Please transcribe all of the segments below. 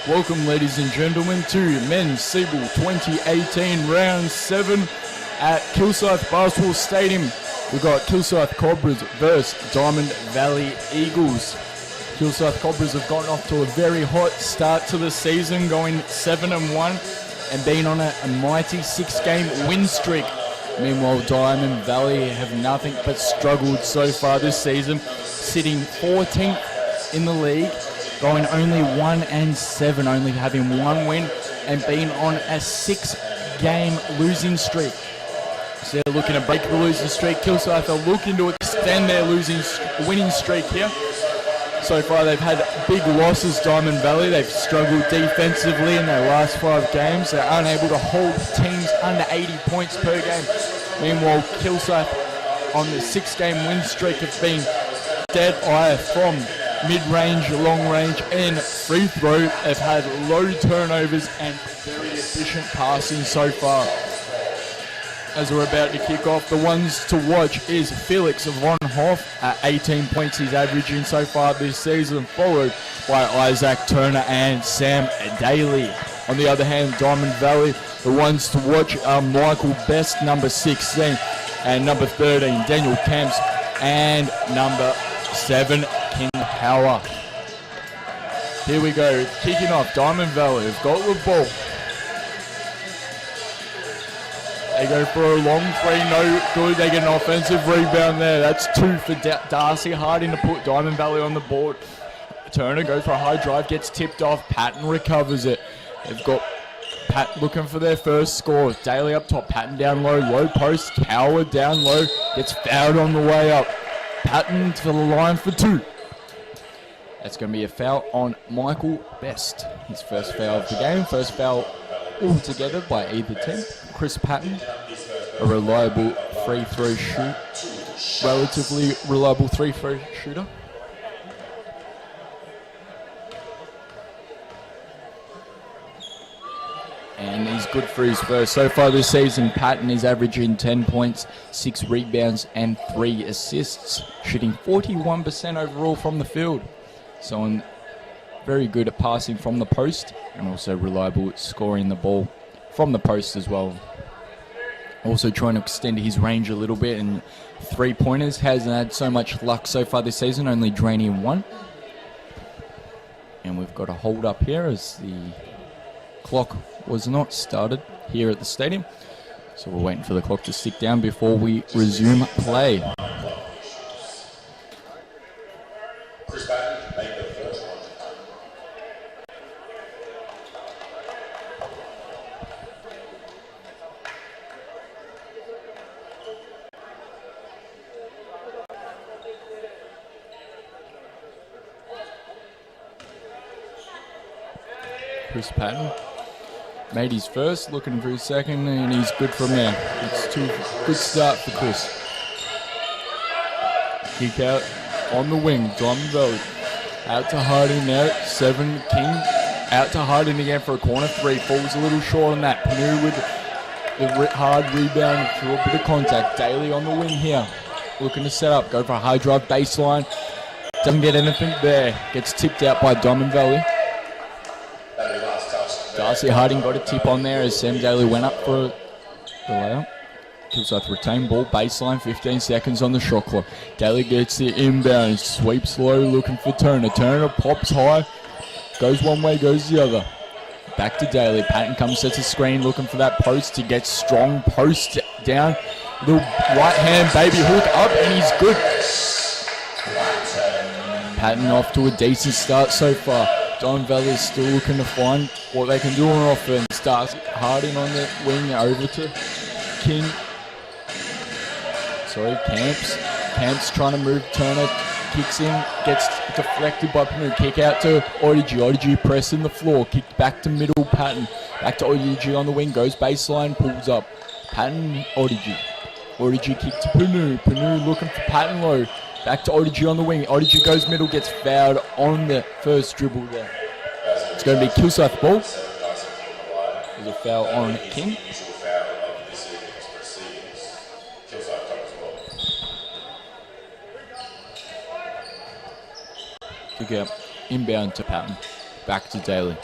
Welcome, ladies and gentlemen, to Men's SEABL 2018 Round 7 at Kilsyth Basketball Stadium. We've got Kilsyth Cobras versus Diamond Valley Eagles. Kilsyth Cobras have gotten off to a very hot start to the season, going 7-1 and being on a mighty 6-game win streak. Meanwhile, Diamond Valley have nothing but struggled so far this season, sitting 14th in the league, going only 1-7, only having one win and being on a 6-game losing streak. So they're looking to break the losing streak. Kilsyth are looking to extend their winning streak here. So far they've had big losses, Diamond Valley. They've struggled defensively in their last 5 games. They're unable to hold teams under 80 points per game. Meanwhile, Kilsyth on the 6-game win streak have been dead eye from mid-range, long-range and free throw. They've had low turnovers and very efficient passing so far. As we're about to kick off, the ones to watch is Felix Von Hoff at 18 points he's averaging so far this season, followed by Isaac Turner and Sam Daly. On the other hand, Diamond Valley, the ones to watch are Michael Best, number 16, and number 13, Daniel Camps, and number 7, King Power. Here we go, kicking off, Diamond Valley have got the ball. They go for a long three, no good. They get an offensive rebound there. That's 2 for Darcy Harding to put Diamond Valley on the board. Turner goes for a high drive, gets tipped off. Patton recovers it. They've got Pat looking for their first score. Daly up top, Patton down low, low post, Power down low, gets fouled on the way up. Patton to the line for 2. That's going to be a foul on Michael Best. His first foul of the game, first foul altogether by either team. Chris Patton, a reliable free-throw relatively reliable free-throw shooter. And he's good for his first. So far this season, Patton is averaging 10 points, 6 rebounds and 3 assists, shooting 41% overall from the field. So very good at passing from the post and also reliable at scoring the ball from the post as well. Also trying to extend his range a little bit, and 3-pointers. Hasn't had so much luck so far this season, only draining 1. And we've got a hold up here as the clock was not started here at the stadium. So we're waiting for the clock to tick down before we resume play. Chris Patton made his first, looking for his second, and he's good from there. It's a good start for Chris. Kick out on the wing, Diamond Valley. Out to Harding now, 7, King. Out to Harding again for a corner 3, falls a little short on that. Panu with the hard rebound through a bit of contact. Daly on the wing here, looking to set up, go for a high drive baseline. Doesn't get anything there, gets tipped out by Diamond Valley. Darcy Harding got a tip on there as Sam Daly went up for the layup. Kilsyth retain ball, baseline, 15 seconds on the shot clock. Daly gets the inbound, sweeps low, looking for Turner. Turner pops high, goes one way, goes the other. Back to Daly. Patton comes, sets a screen, looking for that post. He gets strong post down. Little right hand baby hook up, and he's good. Patton off to a decent start so far. Diamond Valley is still looking to find what they can do on offense. Starts Harding on the wing over to Camps. Camps trying to move. Turner kicks in, gets deflected by Panu. Kick out to Odigi. Odigi pressing the floor. Kicked back to middle. Patton. Back to Odigi on the wing. Goes baseline. Pulls up. Patton, Odigi. Odigi kick to Panu. Panu looking for Patton low. Back to Odigi on the wing. Odigi goes middle, gets fouled on the first dribble there. It's going to be Kilsyth ball. There's a foul on King. Kick out, inbound to Patton. Back to Daly.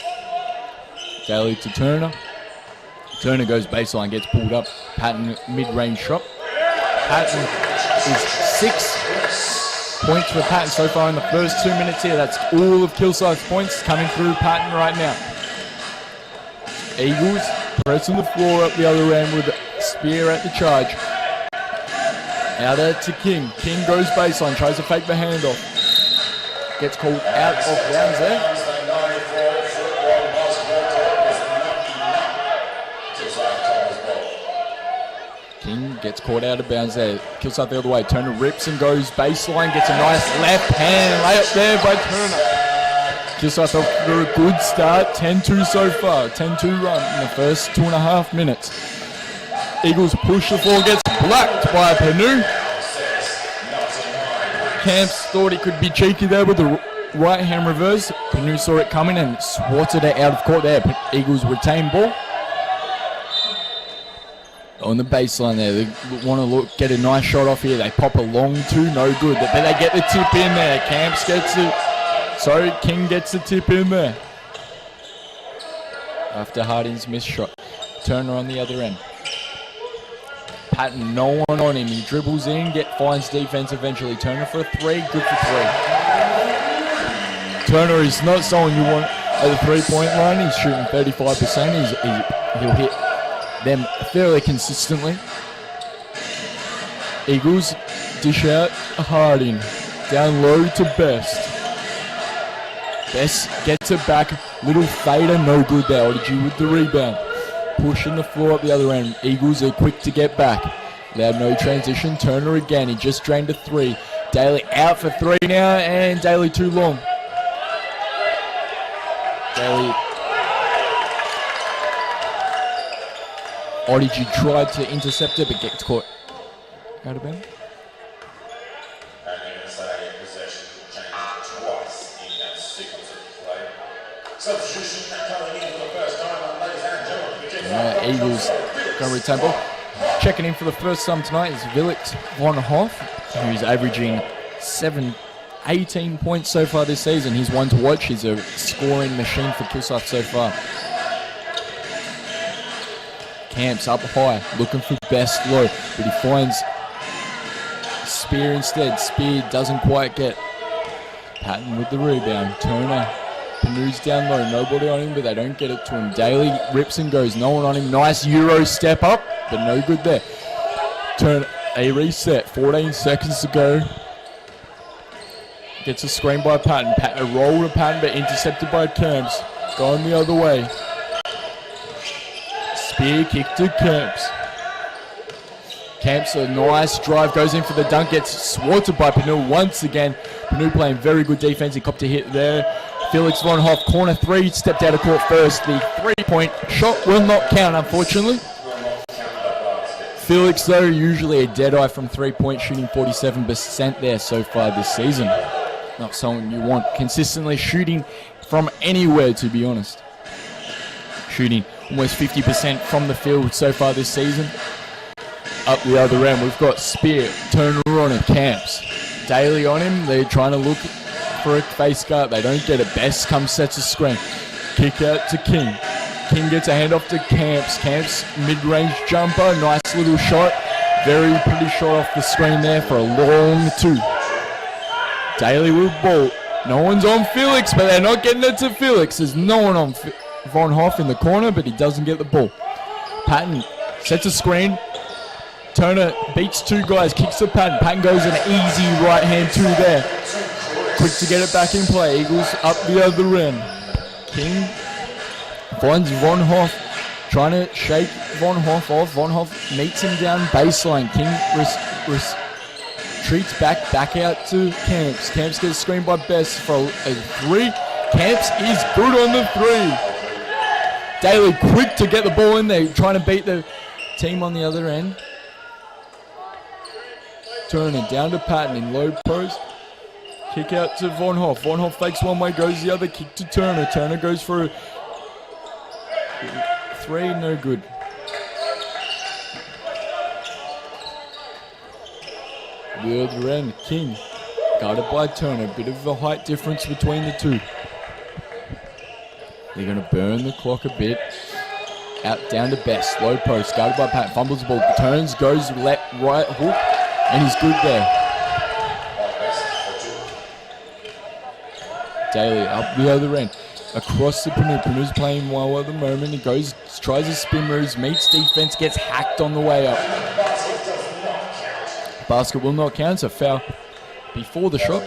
Daly to Turner. Turner goes baseline, gets pulled up. Patton mid-range shot. Patton is 6 points for Patton so far in the first 2 minutes here. That's all of Kilsyth's points coming through Patton right now. Eagles pressing the floor up the other end with Spear at the charge. Out there to King. King goes baseline, tries to fake the handoff. Gets called out of bounds there. King gets caught out of bounds there. Kilsyth the other way. Turner rips and goes baseline. Gets a nice left hand layup there by Turner. Kilsyth off for a good start. 10-2 so far. 10-2 run in the first 2.5 minutes. Eagles push the floor. Gets blacked by Panu. Camps thought he could be cheeky there with the right hand reverse. Panu saw it coming and swatted it out of court there. Eagles retain ball. On the baseline there, they want to get a nice shot off here. They pop a long two, no good. But then they get the tip in there. Camps gets it. Sorry, King gets the tip in there. After Harding's missed shot. Turner on the other end. Patton, no one on him. He dribbles in, finds defense eventually. Turner for a three, good for three. Turner is not someone you want at the three-point line. He's shooting 35%. He'll hit them fairly consistently. Eagles dish out Harding. Down low to Best. Best gets it back. Little fader, no good there. Odygy with the rebound. Pushing the floor up the other end. Eagles are quick to get back. Loud no transition. Turner again. He just drained a three. Daly out for three now, and Daly too long. Daly. Odygy tried to intercept it, but gets caught out of bounds. Eagles going to retain ball. Checking in for the first time tonight is Vilix Von Hoff, who's averaging 18 points so far this season. He's one to watch. He's a scoring machine for Kilsyth so far. Camps up high, looking for Best low, but he finds Spear instead. Spear doesn't quite get. Patton with the rebound. Turner. Panu's down low, nobody on him, but they don't get it to him. Daly rips and goes, no one on him. Nice Euro step up, but no good there. Turn a reset, 14 seconds to go. Gets a screen by Patton. A roll to Patton, but intercepted by Camps. Going the other way. Spear kick to Camps. Camps, a nice drive, goes in for the dunk, gets swatted by Panu once again. Panu playing very good defense, he copped a hit there. Felix Von Hoff, corner three, stepped out of court first. The three-point shot will not count, unfortunately. Felix, though, usually a dead-eye from three-point, shooting 47% there so far this season. Not someone you want consistently shooting from anywhere, to be honest. Shooting almost 50% from the field so far this season. Up the other end, we've got Spear, Turner on it, Camps. Daly on him, they're trying to look for a face guard. They don't get it. Best comes, sets a screen. Kick out to King. King gets a handoff to Camps. Camps, mid-range jumper, nice little shot. Very pretty shot off the screen there for a long two. Daly with ball. No one's on Felix, but they're not getting it to Felix. There's no one on Von Hoff in the corner, but he doesn't get the ball. Patton sets a screen. Turner beats two guys, kicks to Patton. Patton goes an easy right-hand two there. Quick to get it back in play. Eagles up the other end. King finds Von Hoff, trying to shake Von Hoff off. Von Hoff meets him down baseline. King retreats back out to Camps. Camps gets screened by Best for a three. Camps is good on the three. Daly quick to get the ball in there, trying to beat the team on the other end. Turner down to Patton in low post. Kick out to Von Hoff. Von Hoff fakes one way, goes the other. Kick to Turner. Turner goes for a three, no good. The other end, King. Guarded by Turner. Bit of a height difference between the two. They're going to burn the clock a bit. Out down to Best. Low post. Guarded by Pat. Fumbles the ball. Turns. Goes left, right, hook. And he's good there. Daly up the other end. Across the Panu. Panu's playing well at the moment. He goes, tries his spin moves. Meets defense. Gets hacked on the way up. Basket will not count. So foul before the shot.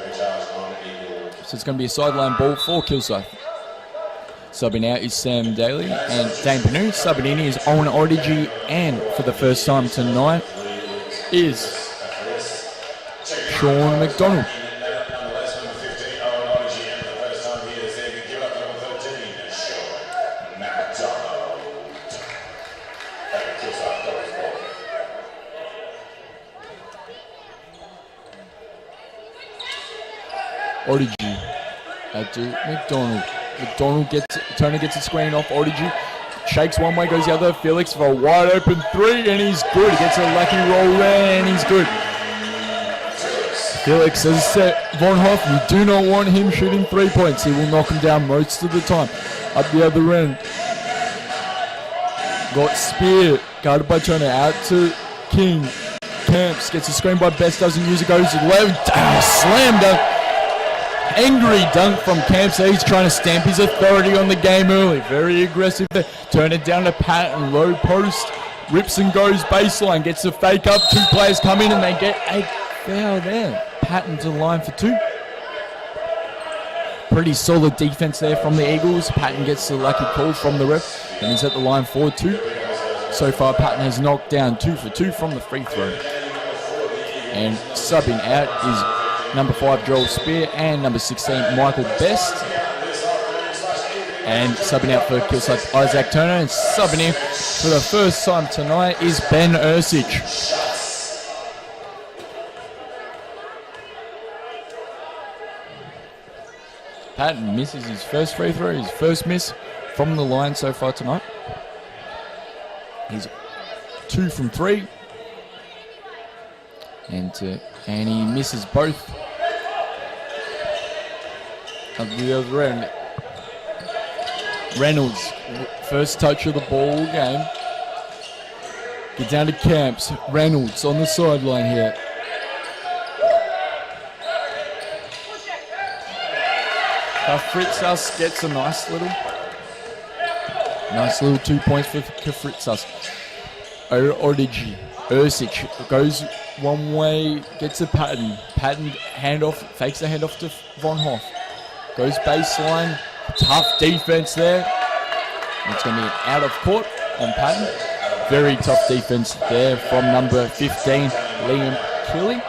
So it's going to be a sideline ball for Kilsyth. Subbing out is Sam Daly and Dane Panu. Subbing in is Owen Odygy, and for the first time tonight is Sean McDonald. Odygy out to McDonald. McDonald Turner gets a screen off Odygy. Shakes one way, goes the other. Felix for a wide open three, and he's good. He gets a lucky roll there, and he's good. Felix has set Von Hoff. You do not want him shooting 3 points. He will knock him down most of the time. Up the other end. Got Spear, guarded by Turner. Out to King. Camps gets a screen by Best, doesn't use it, goes to the left. Slam dunk. Angry dunk from Camps. He's trying to stamp his authority on the game early. Very aggressive there. Turn it down to Patton. Low post. Rips and goes baseline. Gets a fake up. Two players come in and they get a foul there. Patton to the line for two. Pretty solid defense there from the Eagles. Patton gets the lucky call from the ref. And he's at the line for two. So far Patton has knocked down 2 for 2 from the free throw. And subbing out is number 5, Joel Spear, and number 16, Michael Best. And subbing out for Kilsyth, Isaac Turner. And subbing in for the first time tonight is Ben Ursich. Patton misses his first free throw, his first miss from the line so far tonight. He's 2 from 3. And he misses both. Up the other end. Reynolds, first touch of the ball game. Get down to Camps. Reynolds on the sideline here. Kafritzas gets a nice little 2 points for Kafritzas. Odygy. Ursich goes one way, gets a Patton. Patton handoff, fakes the handoff to Von Hoff. Goes baseline, tough defense there. It's going to be an out of court on Patton. Very tough defense there from number 15, Liam Kelly.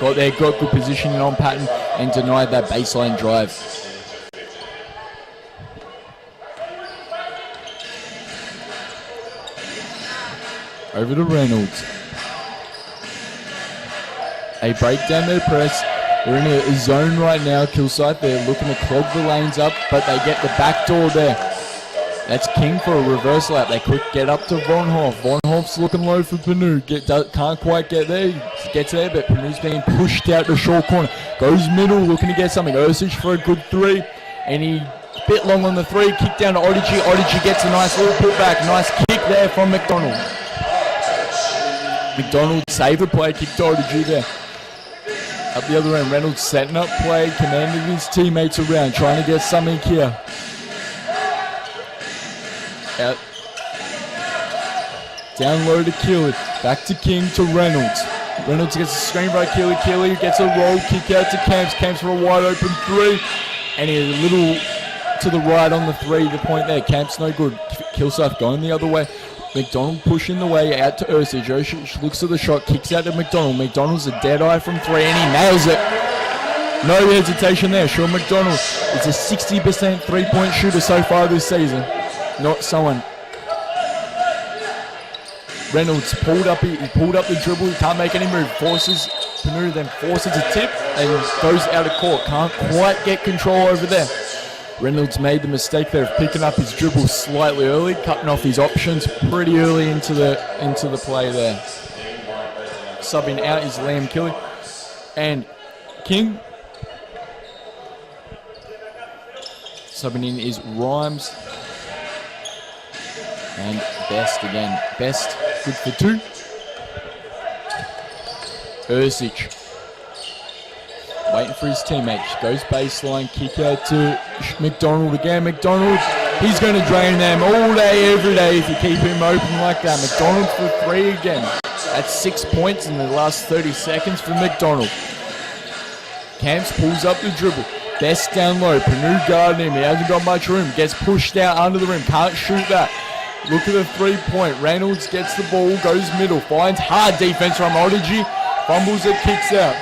Got good positioning on Patton and denied that baseline drive. Over to Reynolds. They break down their press. They're in a zone right now, Kilsyth. They're looking to clog the lanes up, but they get the back door there. That's King for a reverse lap. They quick get up to Von Hoff. Von Hoff's looking low for Panu. Can't quite get there. He gets there, but Panu's being pushed out the short corner. Goes middle, looking to get something. Ursich for a good three. And he bit long on the three. Kick down to Odygy. Odygy gets a nice little putback. Nice kick there from McDonald. McDonald saved the play, kicked to Odygy there. Up the other end, Reynolds setting up play, commanding his teammates around, trying to get something here. Out. Down low to Keeley. Back to King to Reynolds. Reynolds gets a screen by Keeley. Keeley gets a roll, kick out to Camps. Camps for a wide open three. And he's a little to the right on the three, the point there. Camps no good. Kilsyth going the other way. McDonald pushing the way out to Ursich. Ursich looks at the shot, kicks out to McDonald. McDonald's a dead eye from three, and he nails it. No hesitation there. Sean McDonald is a 60% three-point shooter so far this season. Not someone. Reynolds pulled up the dribble. He can't make any move. Forces Panu, then forces a tip and goes out of court. Can't quite get control over there. Reynolds made the mistake there of picking up his dribble slightly early, cutting off his options pretty early into the play there. Subbing out is Liam Kelly and King. Subbing in is Rhymes. And Best again. Best, good for 2. Ursic. Waiting for his teammate. Goes baseline, kick out to McDonald again. McDonald, he's going to drain them all day, every day if you keep him open like that. McDonald for 3 again. That's 6 points in the last 30 seconds for McDonald. Camps pulls up the dribble. Best down low. Panu guarding him. He hasn't got much room. Gets pushed out under the rim. Can't shoot that. Look at the 3-point. Reynolds gets the ball. Goes middle. Finds hard defense from Odyssey. Fumbles it. Kicks out.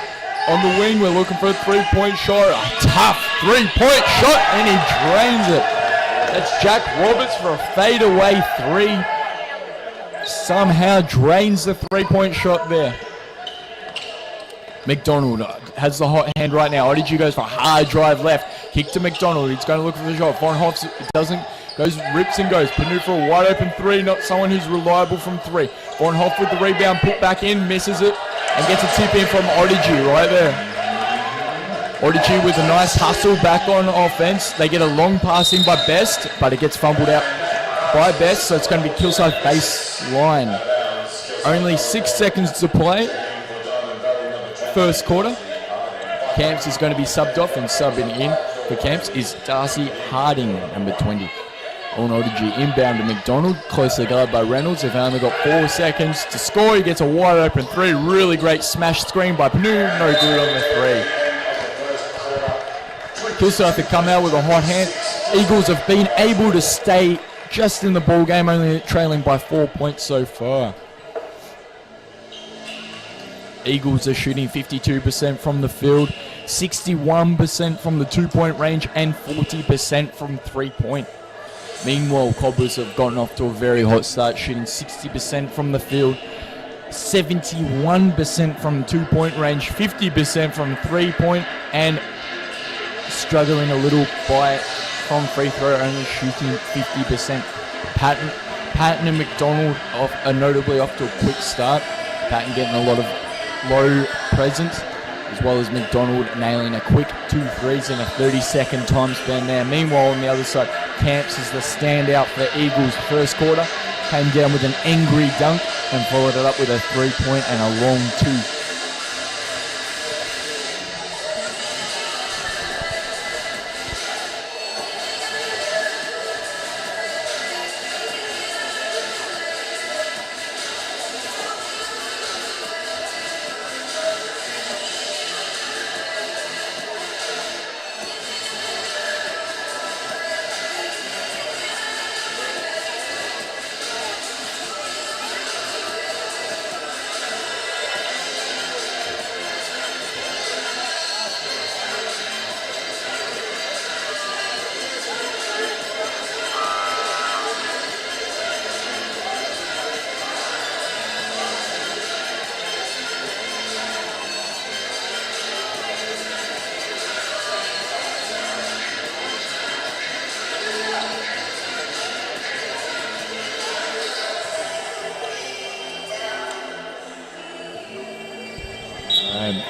On the wing, we're looking for a 3-point shot. A tough 3-point shot. And he drains it. That's Jack Roberts for a fadeaway 3. Somehow drains the 3-point shot there. McDonald has the hot hand right now. Odyssey goes for a hard drive left. Kick to McDonald. He's going to look for the shot. Von Hoff doesn't. Rips and goes. Panu for a wide open 3. Not someone who's reliable from 3. Von Hoff with the rebound. Put back in. Misses it. And gets a tip in from Odyssey right there. Odyssey with a nice hustle back on offense. They get a long pass in by Best, but it gets fumbled out by Best. So it's going to be Kilsyth baseline. Only 6 seconds to play. First quarter. Camps is going to be subbed off, and subbing in for Camps is Darcy Harding, number 20. On Odyssey inbound to McDonald, closely guarded by Reynolds. They've only got 4 seconds to score. He gets a wide open 3. Really great smash screen by Panu. No good on the 3. Kilsyth have come out with a hot hand. Eagles have been able to stay just in the ball game, only trailing by 4 points so far. Eagles are shooting 52% from the field, 61% from the 2-point range, and 40% from 3-point. Meanwhile, Cobras have gotten off to a very hot start, shooting 60% from the field, 71% from 2-point range, 50% from 3-point, and struggling a little from free throw, only shooting 50%. Patton and McDonald are notably off to a quick start. Patton getting a lot of low presence, as well as McDonald nailing a quick 2 threes in a 30-second time span there. Meanwhile, on the other side, Camps is the standout for the Eagles. First quarter, came down with an angry dunk and followed it up with a 3-point and a long 2.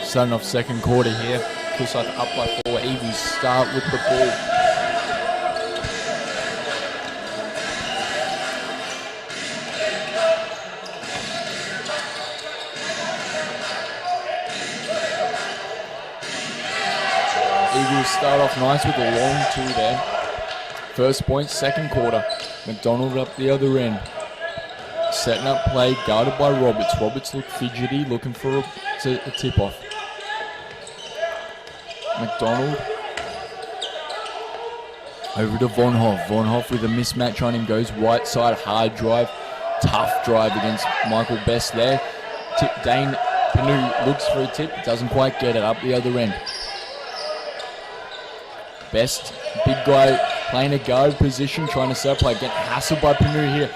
Starting off second quarter here. Kilsyth up by 4. Eagles start with the ball. Eagles start off nice with a long 2 there. First point, second quarter. McDonald up the other end. Setting up play, guarded by Roberts. Roberts look fidgety, looking for a tip-off. McDonald over to Von Hoff. Von Hoff with a mismatch on him, goes right side, hard drive, tough drive against Michael Best there. Dane Panu looks for a tip, doesn't quite get it, up the other end. Best, big guy playing a guard position, trying to set up play, get hassled by Panu here.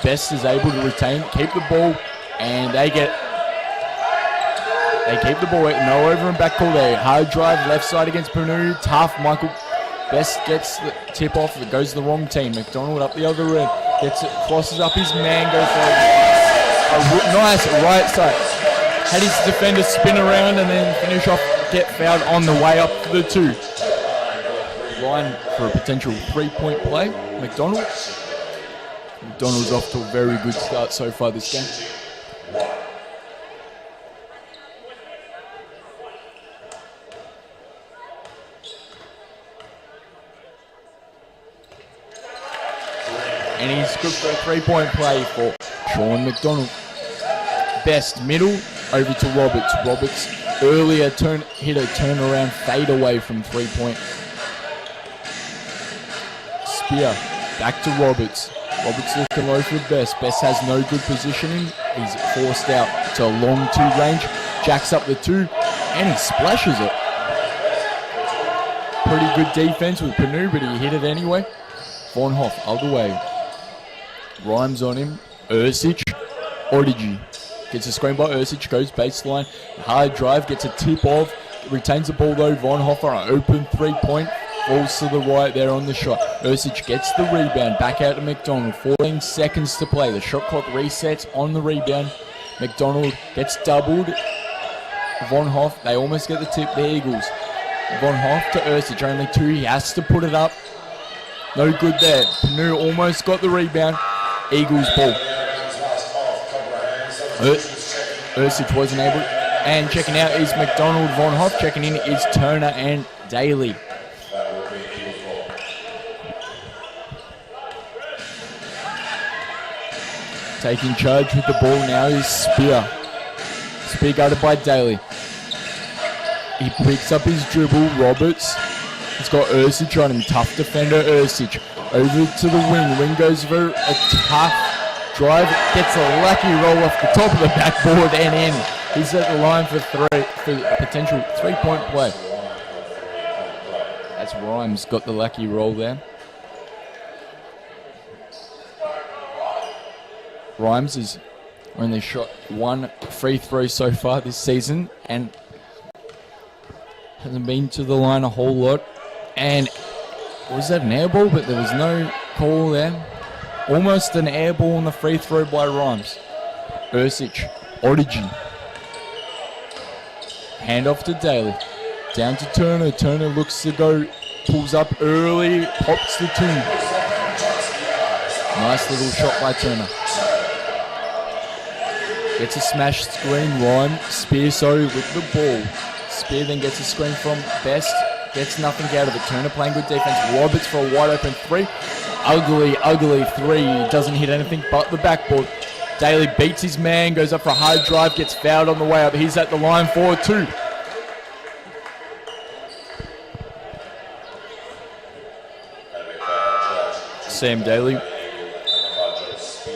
Best is able to retain, keep the ball, and they keep the ball. No over and back call there. Hard drive, left side against Panu. Tough. Michael Best gets the tip off. It goes to the wrong team. McDonald up the other end. Gets it, crosses up his man, goes for a nice right side. Had his defender spin around and then finish off, get fouled on the way up to the 2. line for a potential 3-point play. McDonald's off to a very good start so far this game. And he's good for a 3-point play for Sean McDonald. Best middle over to Roberts. Roberts earlier hit a turnaround fade away from 3-point. Spear back to Roberts. Roberts looking low for Best. Best has no good positioning. He's forced out to a long 2 range. Jacks up the 2 and he splashes it. Pretty good defense with Panu, but he hit it anyway. Von Hoff other way. Rhymes on him. Ursic. Odigi. Gets a screen by Ursic. Goes baseline. Hard drive. Gets a tip off. Retains the ball though. Von Hoff on an open 3-point. Falls to the right there on the shot. Ursic gets the rebound. Back out to McDonald. 14 seconds to play. The shot clock resets on the rebound. McDonald gets doubled. Von Hoff. They almost get the tip. The Eagles. Von Hoff to Ursic. Only 2. He has to put it up. No good there. Panu almost got the rebound. Eagles ball. Ursic wasn't able. And checking out is McDonald. Von Hoff. Checking in is Turner and Daly. Taking charge with the ball now is Spear. Spear guarded by Daly. He picks up his dribble. Roberts. He's got Ursic on him. Tough defender Ursic. Over to the wing. Wing goes for a tough drive. Gets a lucky roll off the top of the backboard and in. He's at the line for a potential 3-point play. That's Rhymes got the lucky roll there. Rhymes has only shot 1 free throw so far this season and hasn't been to the line a whole lot. And was that an air ball? But there was no call there. Almost an air ball on the free throw by Rhymes. Ursic, Odigi. Hand off to Daly. Down to Turner. Turner looks to go. Pulls up early. Pops the 2. Nice little shot by Turner. Gets a smash screen. Rhyme. Spear with the ball. Spear then gets a screen from Best. Gets nothing out of it. Turner playing good defense. Roberts for a wide open 3. Ugly 3. Doesn't hit anything but the backboard. Daly beats his man. Goes up for a hard drive. Gets fouled on the way up. He's at the line for 2. Sam Daly.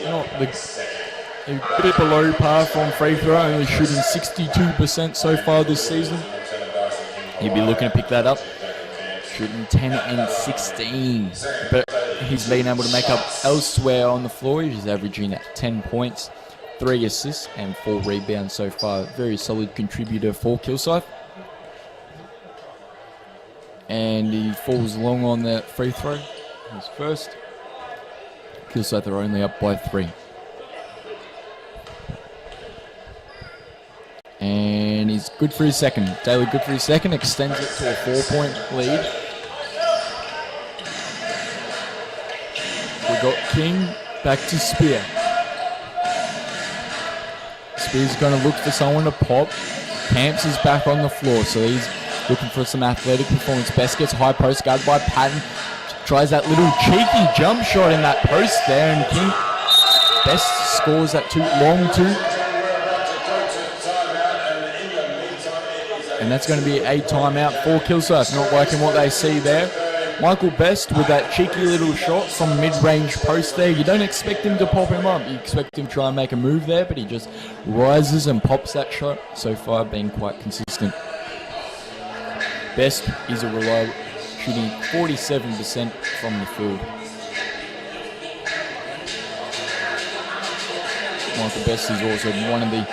Not a bit below par from free throw. Only shooting 62% so far this season. He'd be looking to pick that up. Shooting 10 and 16. But he's been able to make up elsewhere on the floor. He's averaging at 10 points, 3 assists and 4 rebounds so far. Very solid contributor for Kilsyth. And he falls long on the free throw. His first. Kilsyth are only up by 3. And he's good for his second. Daly good for his second. Extends it to a 4-point lead. We got King back to Spear. Spear's going to look for someone to pop. Camps is back on the floor, so he's looking for some athletic performance. Best gets high post guard by Patton. Tries that little cheeky jump shot in that post there, and King Best scores that long 2. And that's going to be a timeout for Kilsyth. Not liking what they see there. Michael Best with that cheeky little shot from mid-range post there. You don't expect him to pop him up. You expect him to try and make a move there, but he just rises and pops that shot. So far, being quite consistent. Best is a reliable, shooting 47% from the field. Michael Best is also one of the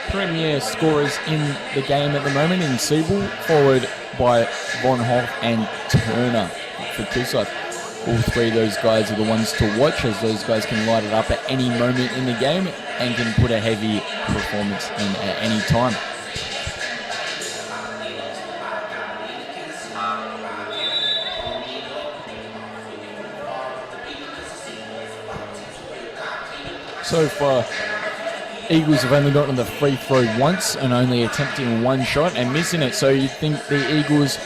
premier scorers in the game at the moment in SEABL, followed by Von Hoff and Turner for Kilsyth. All 3 of those guys are the ones to watch, as those guys can light it up at any moment in the game and can put a heavy performance in at any time. So far, Eagles have only gotten the free throw once and only attempting one shot and missing it. So you'd think the Eagles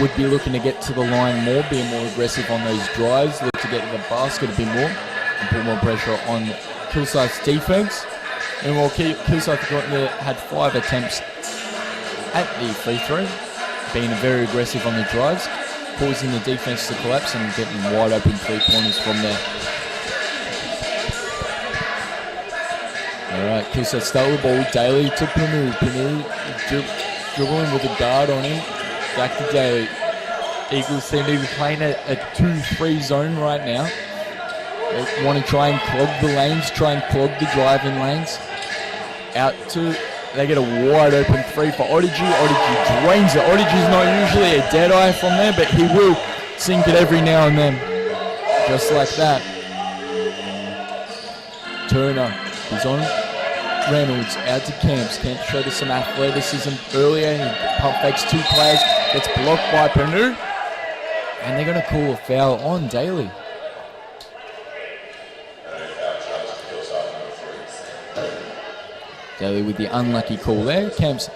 would be looking to get to the line more, being more aggressive on those drives, look to get to the basket a bit more and put more pressure on Kilsyth's defense. And while Kilsyth had 5 attempts at the free throw, being very aggressive on the drives, causing the defense to collapse and getting wide open 3-pointers from there. Alright, Kilsyth start with the ball. Daly to Panu. Panu dribbling with a guard on him. Back to Daly. Eagles seem to be playing a 2-3 zone right now. They want to try and clog the lanes, try and clog the driving lanes. Out to, they get a wide open 3 for Odygy. Odygy drains it. Odygy's not usually a dead eye from there, but he will sink it every now and then. Just like that. Turner is on. Reynolds out to Camps. Camps showed us some athleticism earlier. He pump fakes 2 players. Gets blocked by Panu. And they're going to call a foul on Daly. Daly with the unlucky call there. Camps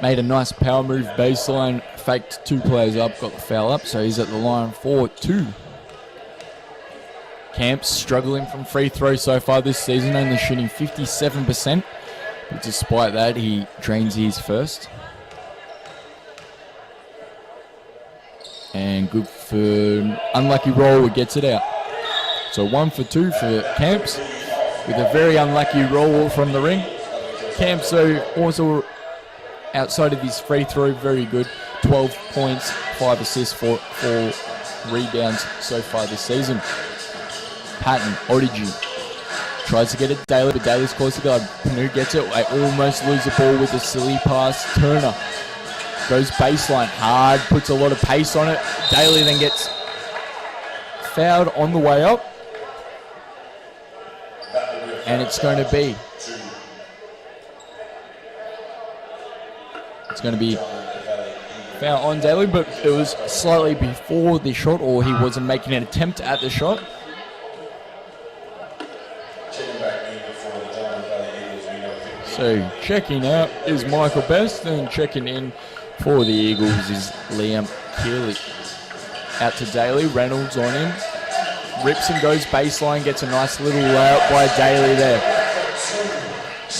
made a nice power move baseline. Faked 2 players up. Got the foul up. So he's at the line for 2. Camps struggling from free throw so far this season, only shooting 57%. But despite that, he drains his first. And good for unlucky roll, gets it out. So 1 for 2 for Camps with a very unlucky roll from the ring. Camps, though, also outside of his free throw, very good. 12 points, 5 assists, 4 rebounds so far this season. Patton, Odygy, tries to get it Daly, but Daly's close to guard. Panu gets it. They almost lose the ball with a silly pass. Turner goes baseline hard, puts a lot of pace on it. Daly then gets fouled on the way up. And it's going to be foul on Daly, but it was slightly before the shot, or he wasn't making an attempt at the shot. So checking out is Michael Best, and checking in for the Eagles is Liam Kilsyth. Out to Daly, Reynolds on him. Rips and goes baseline, gets a nice little layup by Daly there.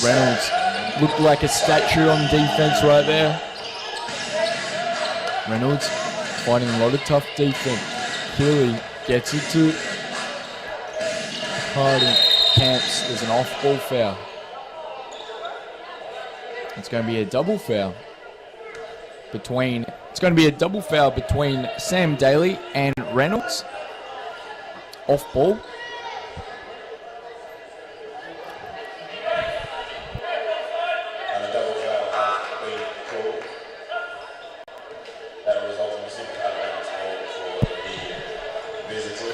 Reynolds looked like a statue on defense right there. Reynolds fighting a lot of tough defense. Killy gets it to Harding. Camps, there's an off-ball foul. It's going to be a double foul between Sam Daly and Reynolds. Off ball.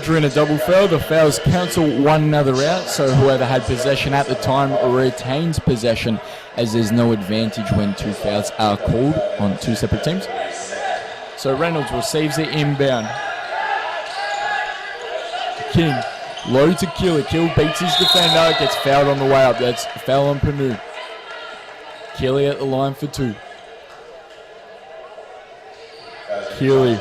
During a double foul, the fouls cancel one another out, so whoever had possession at the time retains possession, as there's no advantage when 2 fouls are called on 2 separate teams. So Reynolds receives the inbound. King, low to Kill. Kill beats his defender, gets fouled on the way up. That's a foul on Panu. Killy at the line for 2. Killy.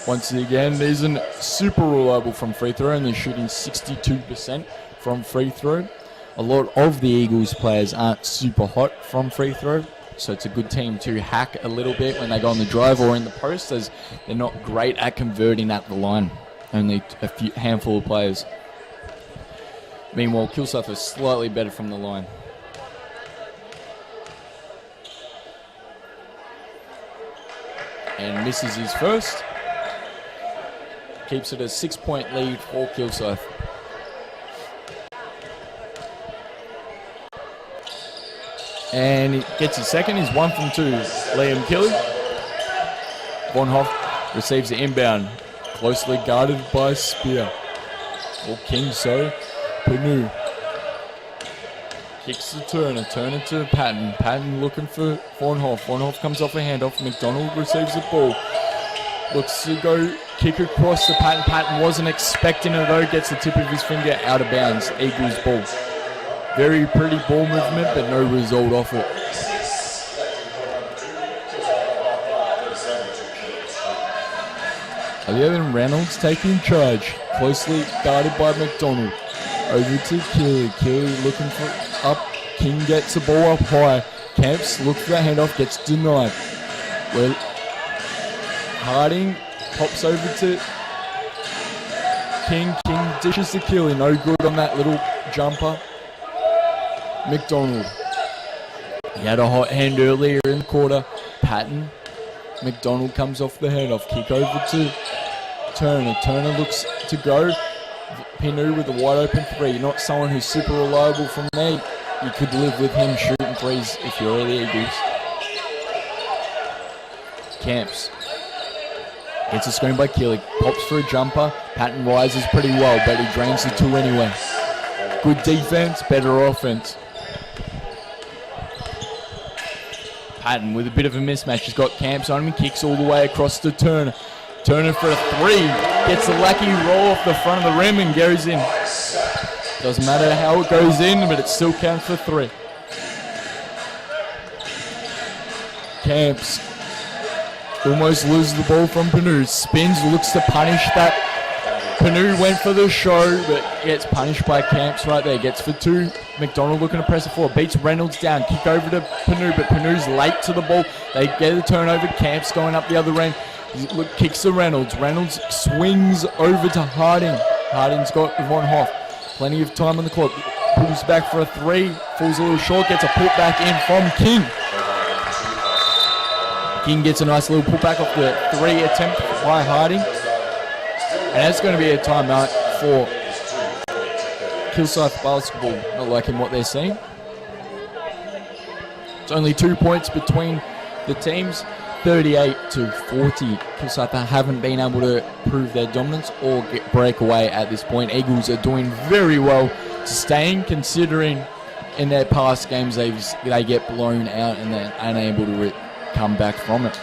Once again, isn't super reliable from free throw, and they're shooting 62% from free throw. A lot of the Eagles players aren't super hot from free throw, so it's a good team to hack a little bit when they go on the drive or in the post, as they're not great at converting at the line. Only a handful of players. Meanwhile, Kilsyth is slightly better from the line. And misses his first. Keeps it a 6-point lead for Kilsyth. And he gets his second. He's 1 from 2. Liam Killy. Von Hoff receives the inbound. Closely guarded by Spear. Or King, so. Panu. Kicks to Turner. Turner to Patton. Patton looking for Von Hoff. Von Hoff comes off a handoff. McDonald receives the ball. Looks to go Kick across the Patton. Patton wasn't expecting it though. Gets the tip of his finger out of bounds. Eagles ball. Very pretty ball movement, but no result off it. 11 Reynolds taking charge. Closely guarded by McDonald. Over to Keely. Keely looking for up. King gets the ball up high. Camps looks for the handoff. Gets denied. Well, Harding pops over to King. King dishes to Keely. No good on that little jumper. McDonald. He had a hot hand earlier in the quarter. Patton. McDonald comes off the handoff. Kick over to Turner. Turner looks to go. Pinu with a wide open three. Not someone who's super reliable from there. You could live with him shooting threes if you're the Eagles. Camps. Gets a screen by Keely. Pops for a jumper. Patton rises pretty well, but he drains the two anyway. Good defense, better offense. Patton with a bit of a mismatch. He's got Camps on him. Kicks all the way across to Turner. Turner for a three. Gets a lucky roll off the front of the rim and goes in. Doesn't matter how it goes in, but it still counts for three. Camps almost loses the ball from Panu. Spins, looks to punish that. Panu went for the show, but gets punished by Camps right there. Gets for two. McDonald looking to press it forward. Beats Reynolds down. Kick over to Panu, but Panu's late to the ball. They get the turnover. Camps going up the other end. Look, kicks to Reynolds. Reynolds swings over to Harding. Harding's got Von Hoff. Plenty of time on the clock. Pulls back for a three. Falls a little short. Gets a putback in from King. King gets a nice little putback off the three attempt by Harding. And that's going to be a timeout for Kilsyth basketball. Not liking what they're seeing. It's only 2 points between the teams. 38-40. Kilsyth haven't been able to prove their dominance or break away at this point. Eagles are doing very well to staying, considering in their past games they get blown out and they're unable to come back from it.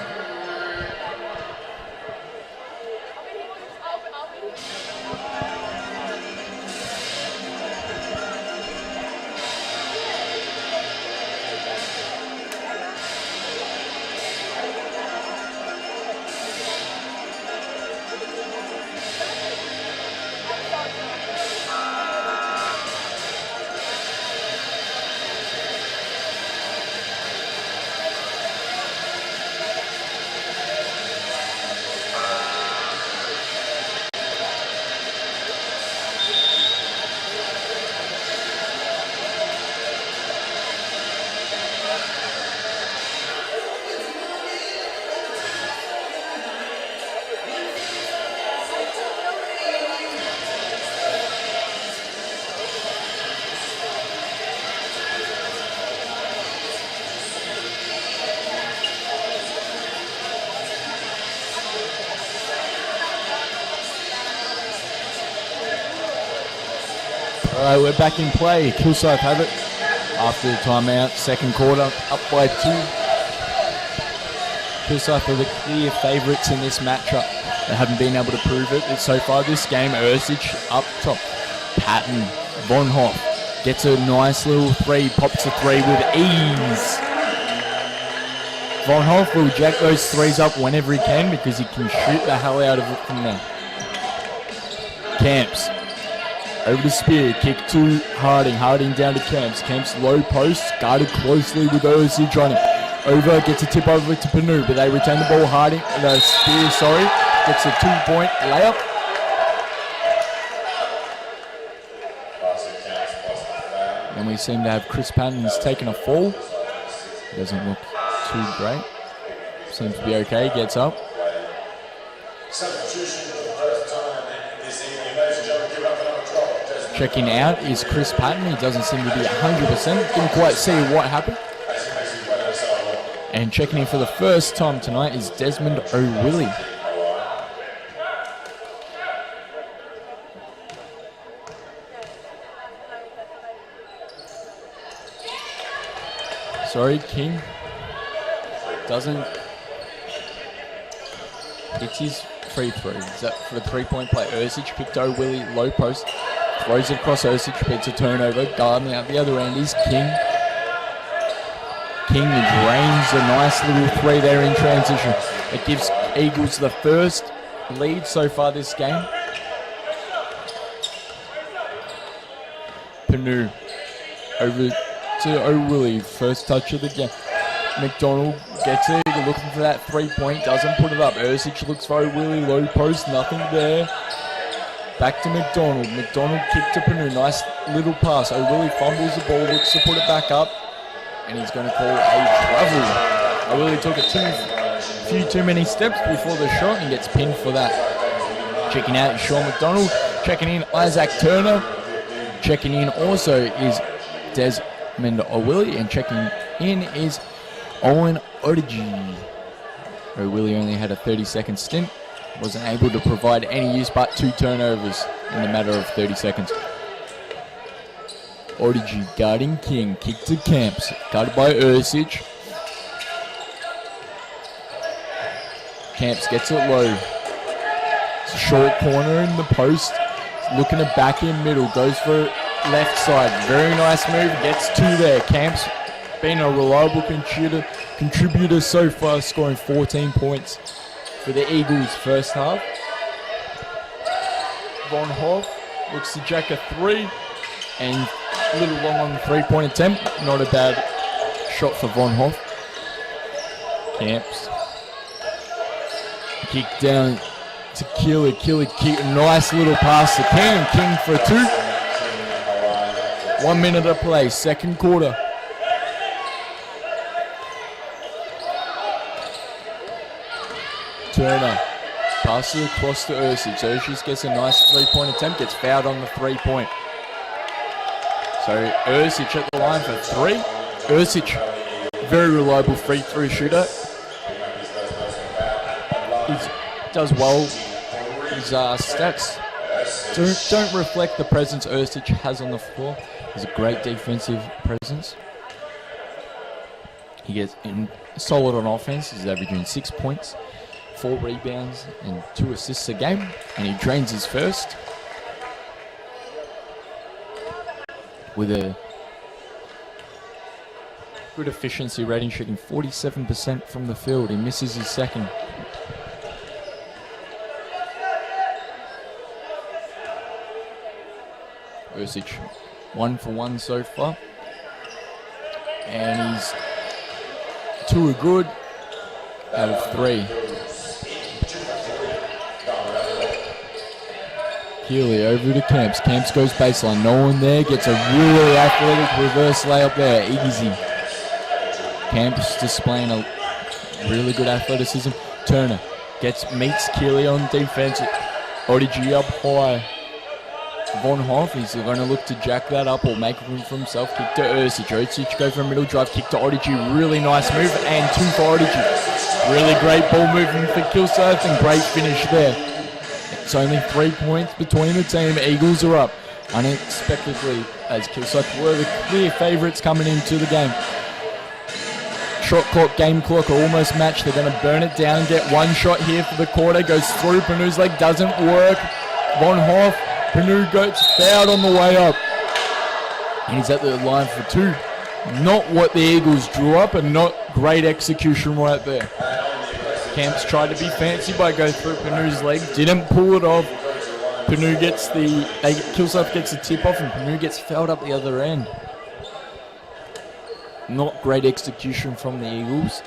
Alright, we're back in play. Kilsyth have it after the timeout. Second quarter, up by 2. Kilsyth are the clear favourites in this matchup. They haven't been able to prove it so far this game. Ersic up top. Patton, Von Hoff gets a nice little three, pops a three with ease. Von Hoff will jack those threes up whenever he can because he can shoot the hell out of it from there. Camps. Over to Spear, kick to Harding. Harding down to Camps. Camps low post, guarded closely with Ersic on him. Over, gets a tip over to Panu, but they retain the ball. Harding, Spear, gets a 2-point layup. And we seem to have Chris Patton's taken a fall. Doesn't look too great. Seems to be okay, gets up. Checking out is Chris Patton. He doesn't seem to be 100%. Didn't quite see what happened. And checking in for the first time tonight is Desmond O'Willie. Sorry, King doesn't. It's his free throw. Is that for the three-point play? Ursic picked to Willie, low post. Throws it across Ursic, beats a turnover. Guarding out the other end is King. King drains a nice little three there in transition. It gives Eagles the first lead so far this game. Panu over to O'Willie, first touch of the game. McDonald gets it, looking for that 3-point, doesn't put it up. Ursic looks for O'Willie, low post, nothing there. Back to McDonald. McDonald kick to Panu, nice little pass. O'Willie fumbles the ball, looks to put it back up, and he's going to call a travel. O'Willie took a few too many steps before the shot and gets pinned for that. Checking out is Sean McDonald, checking in Isaac Turner. Checking in also is Desmond O'Willie, and checking in is Owen Odigi. O'Willie only had a 30-second stint, wasn't able to provide any use but 2 turnovers in the matter of 30 seconds. Odigi guarding King, kick to Camps, guarded by Ursic. Camps gets it low. It's a short corner in the post. Looking to back in middle, goes for left side. Very nice move, gets 2 there. Camps been a reliable contributor so far, scoring 14 points for the Eagles first half. Von Hoff looks to jack a 3 and a little long on the 3-point attempt. Not a bad shot for Von Hoff. Camps. Kick down to Kilsyth. Kilsyth kick, nice little pass to King, and King for 2. 1 minute of play, second quarter. Turner passes across to Ursic. Ursic gets a nice 3-point attempt, gets fouled on the 3-point. So Ursic at the line for 3. Ursic, very reliable free throw shooter. He does well. His stats don't reflect the presence Ursic has on the floor. He's a great defensive presence. He gets in solid on offense. He's averaging 6 points, 4 rebounds, and 2 assists a game. And he drains his first with a good efficiency rating, shooting 47% from the field. He misses his second. Ursic 1 for 1 so far, and he's 2 are good out of 3. Keeley over to Camps. Camps goes baseline, no one there, gets a really athletic reverse layup there, easy. Camps displaying a really good athleticism. Turner meets Keeley on defense. Odigi up high. Von Hoff, he's going to look to jack that up or make room for himself. Kick to Ursic. Ursic go for a middle drive. Kick to Odigi. Really nice move. And 2 for Odigi. Really great ball movement for Kilsyth and great finish there. It's only 3 points between the team. Eagles are up unexpectedly as Kilsyth were the clear favourites coming into the game. Shot clock, game clock are almost matched. They're going to burn it down. Get 1 shot here for the quarter. Goes through. Panu's leg doesn't work. Von Hoff. Panu gets fouled on the way up. And he's at the line for 2. Not what the Eagles drew up, and not great execution right there. Camps tried to be fancy by going through Panu's leg. Didn't pull it off. Panu gets Kilsyth gets the tip off, and Panu gets fouled up the other end. Not great execution from the Eagles.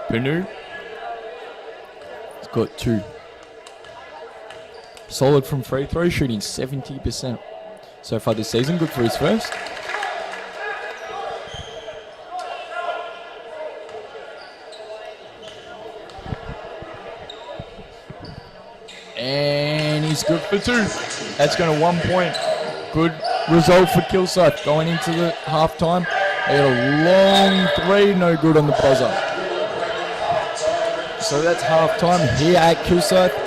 Panu has got 2. Solid from free throw, shooting 70% so far this season. Good for his first. And he's good for 2. That's going to 1 point. Good result for Kilsyth going into the halftime. They got a long 3, no good on the buzzer. So that's halftime here at Kilsyth.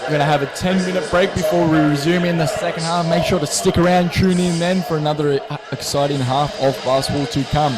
We're going to have a 10-minute break before we resume in the second half. Make sure to stick around, tune in then for another exciting half of basketball to come.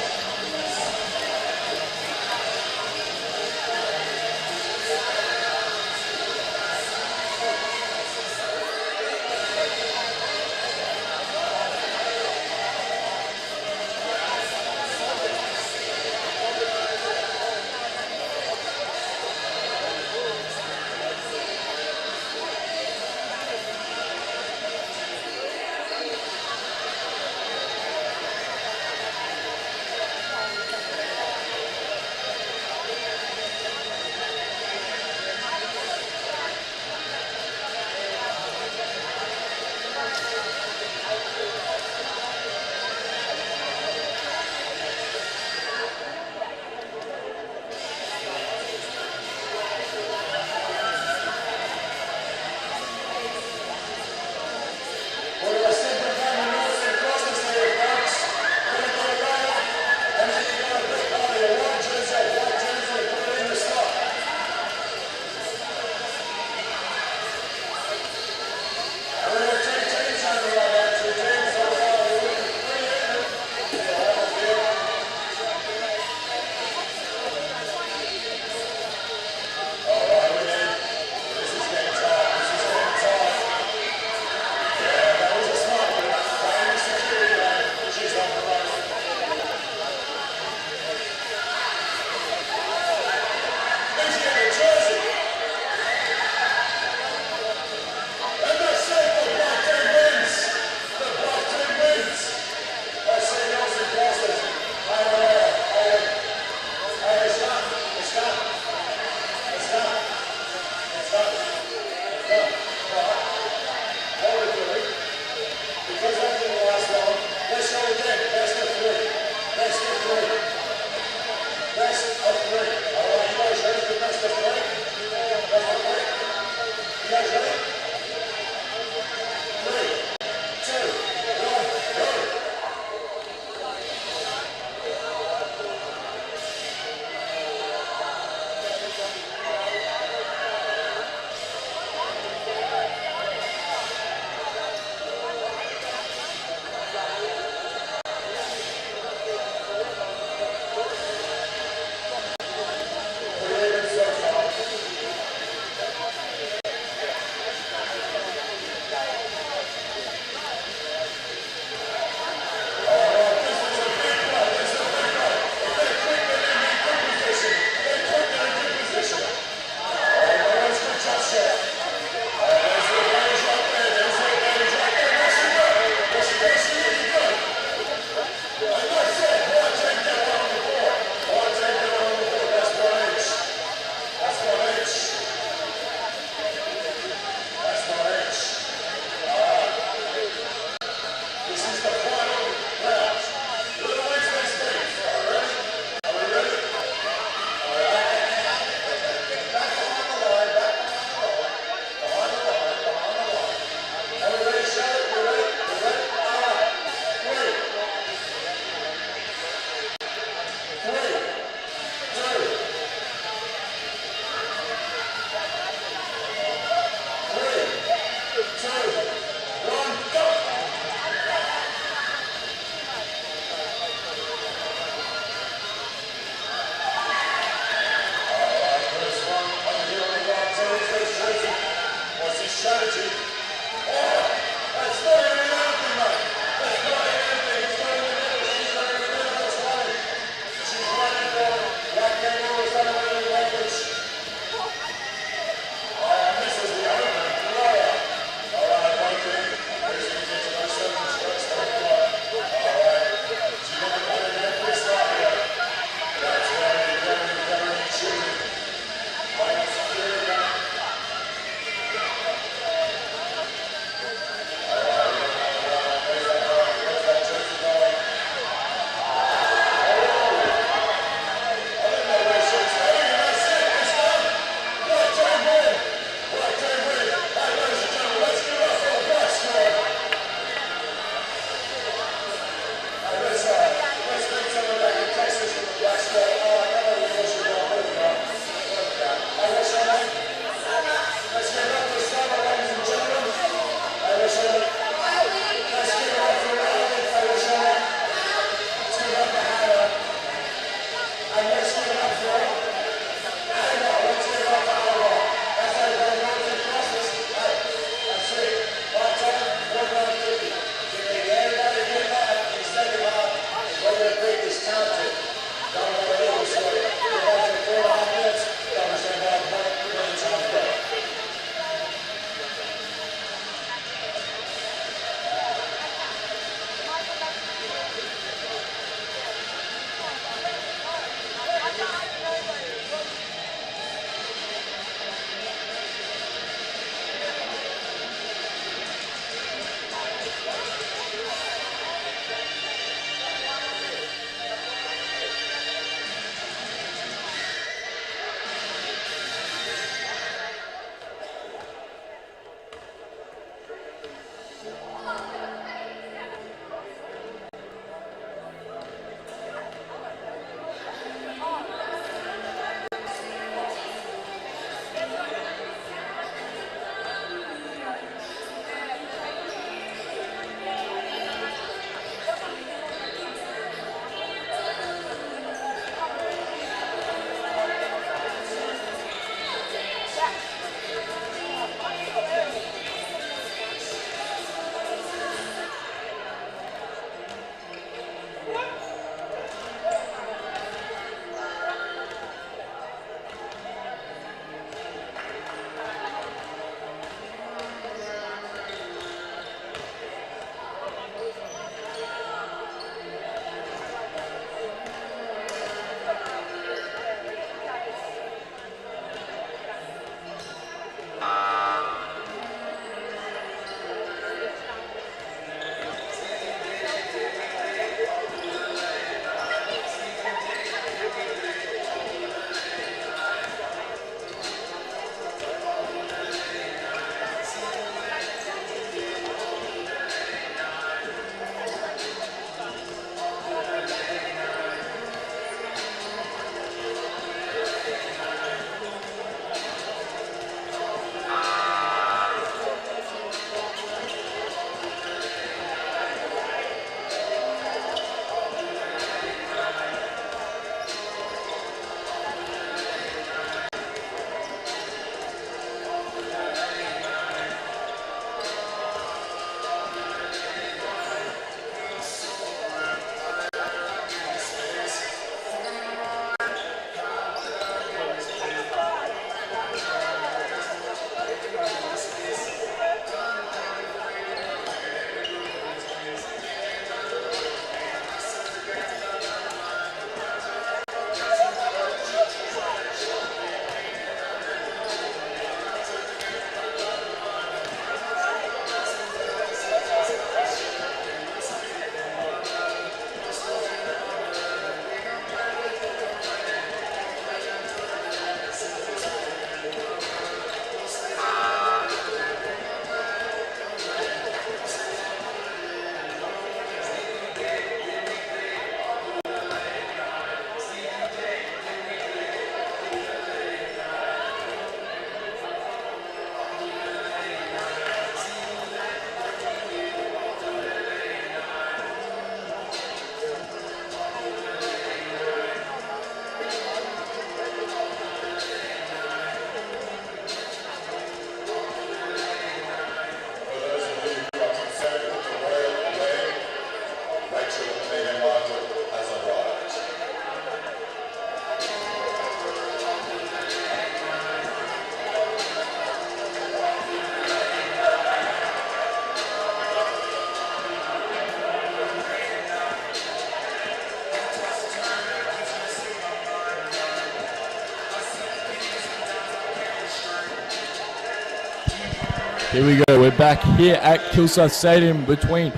Here we go. We're back here at Kilsyth Stadium between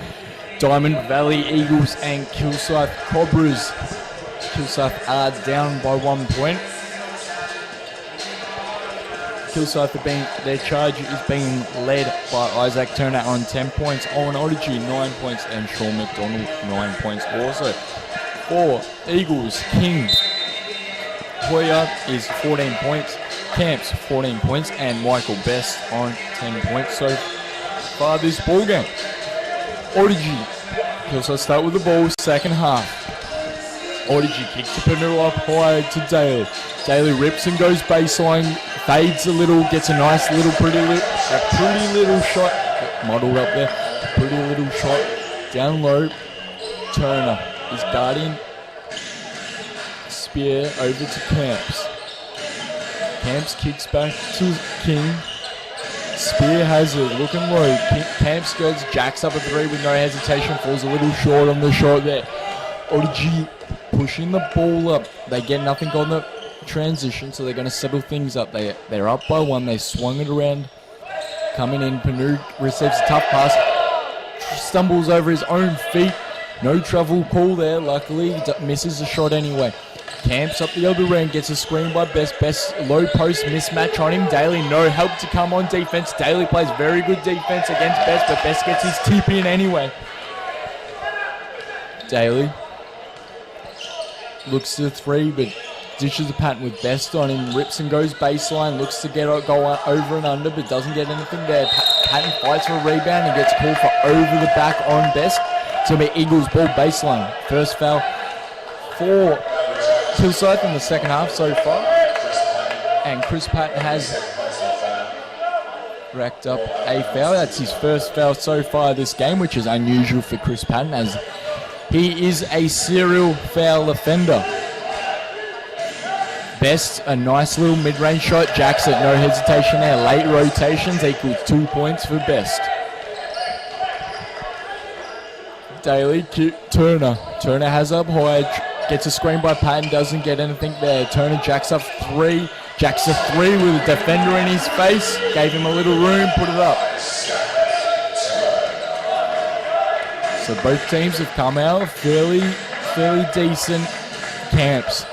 Diamond Valley Eagles and Kilsyth Cobras. Kilsyth are down by 1 point. Kilsyth their charge is being led by Isaac Turner on 10 points, Owen Odyssey 9 points, and Sean McDonald 9 points also. For Eagles, King Hoyer is 14 points, Camps 14 points, and Michael Best on 10 points so far this ball game. Odyssey, Kilsyth start with the ball, second half. Odyssey kicks the Panu up high to Daly. Daly rips and goes baseline, fades a little, gets a nice little pretty little shot. Modelled up there. Pretty little shot. Down low. Turner is guarding. Spear over to Camps. Camps kicks back to King. Spear has it, looking low. Camps goes, jacks up a three with no hesitation, falls a little short on the shot there. Odyssey pushing the ball up. They get nothing on the transition, so they're going to settle things up. They're up by 1. They swung it around. Coming in, Panu receives a tough pass. Stumbles over his own feet. No travel call there. Luckily, misses the shot anyway. Camps up the other end, gets a screen by Best. Best low post mismatch on him. Daly, no help to come on defense. Daly plays very good defense against Best, but Best gets his tip in anyway. Daly looks to the three, but dishes the pattern with Best on him. Rips and goes baseline, looks to go over and under, but doesn't get anything there. Patton fights for a rebound and gets called for over the back on Best. It's going to be Eagles ball baseline. First foul for Kilsyth in the second half so far. And Chris Patton has racked up a foul. That's his first foul so far this game, which is unusual for Chris Patton as he is a serial foul offender. Best, a nice little mid-range shot. Jacks it, no hesitation there. Late rotations equals 2 points for Best. Daly, Turner. Turner has up high, gets a screen by Patton, doesn't get anything there. Turner jacks up three. Jacks a three with a defender in his face. Gave him a little room, put it up. So both teams have come out fairly decent. Camps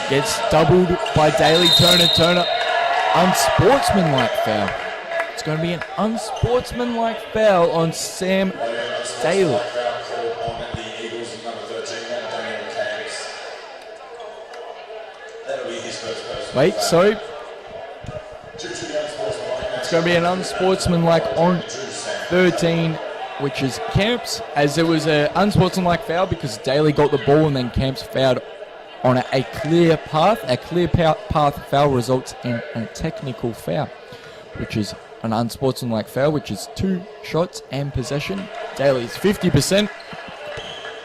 gets doubled by Daly. Turner, unsportsmanlike foul. It's going to be an unsportsmanlike foul on Sam Daly. Wait, so it's going to be an unsportsmanlike on 13, which is Camps, as it was an unsportsmanlike foul because Daly got the ball and then Camps fouled on a clear path. A clear path foul results in a technical foul, which is an unsportsmanlike foul, which is 2 shots and possession. Daly's 50%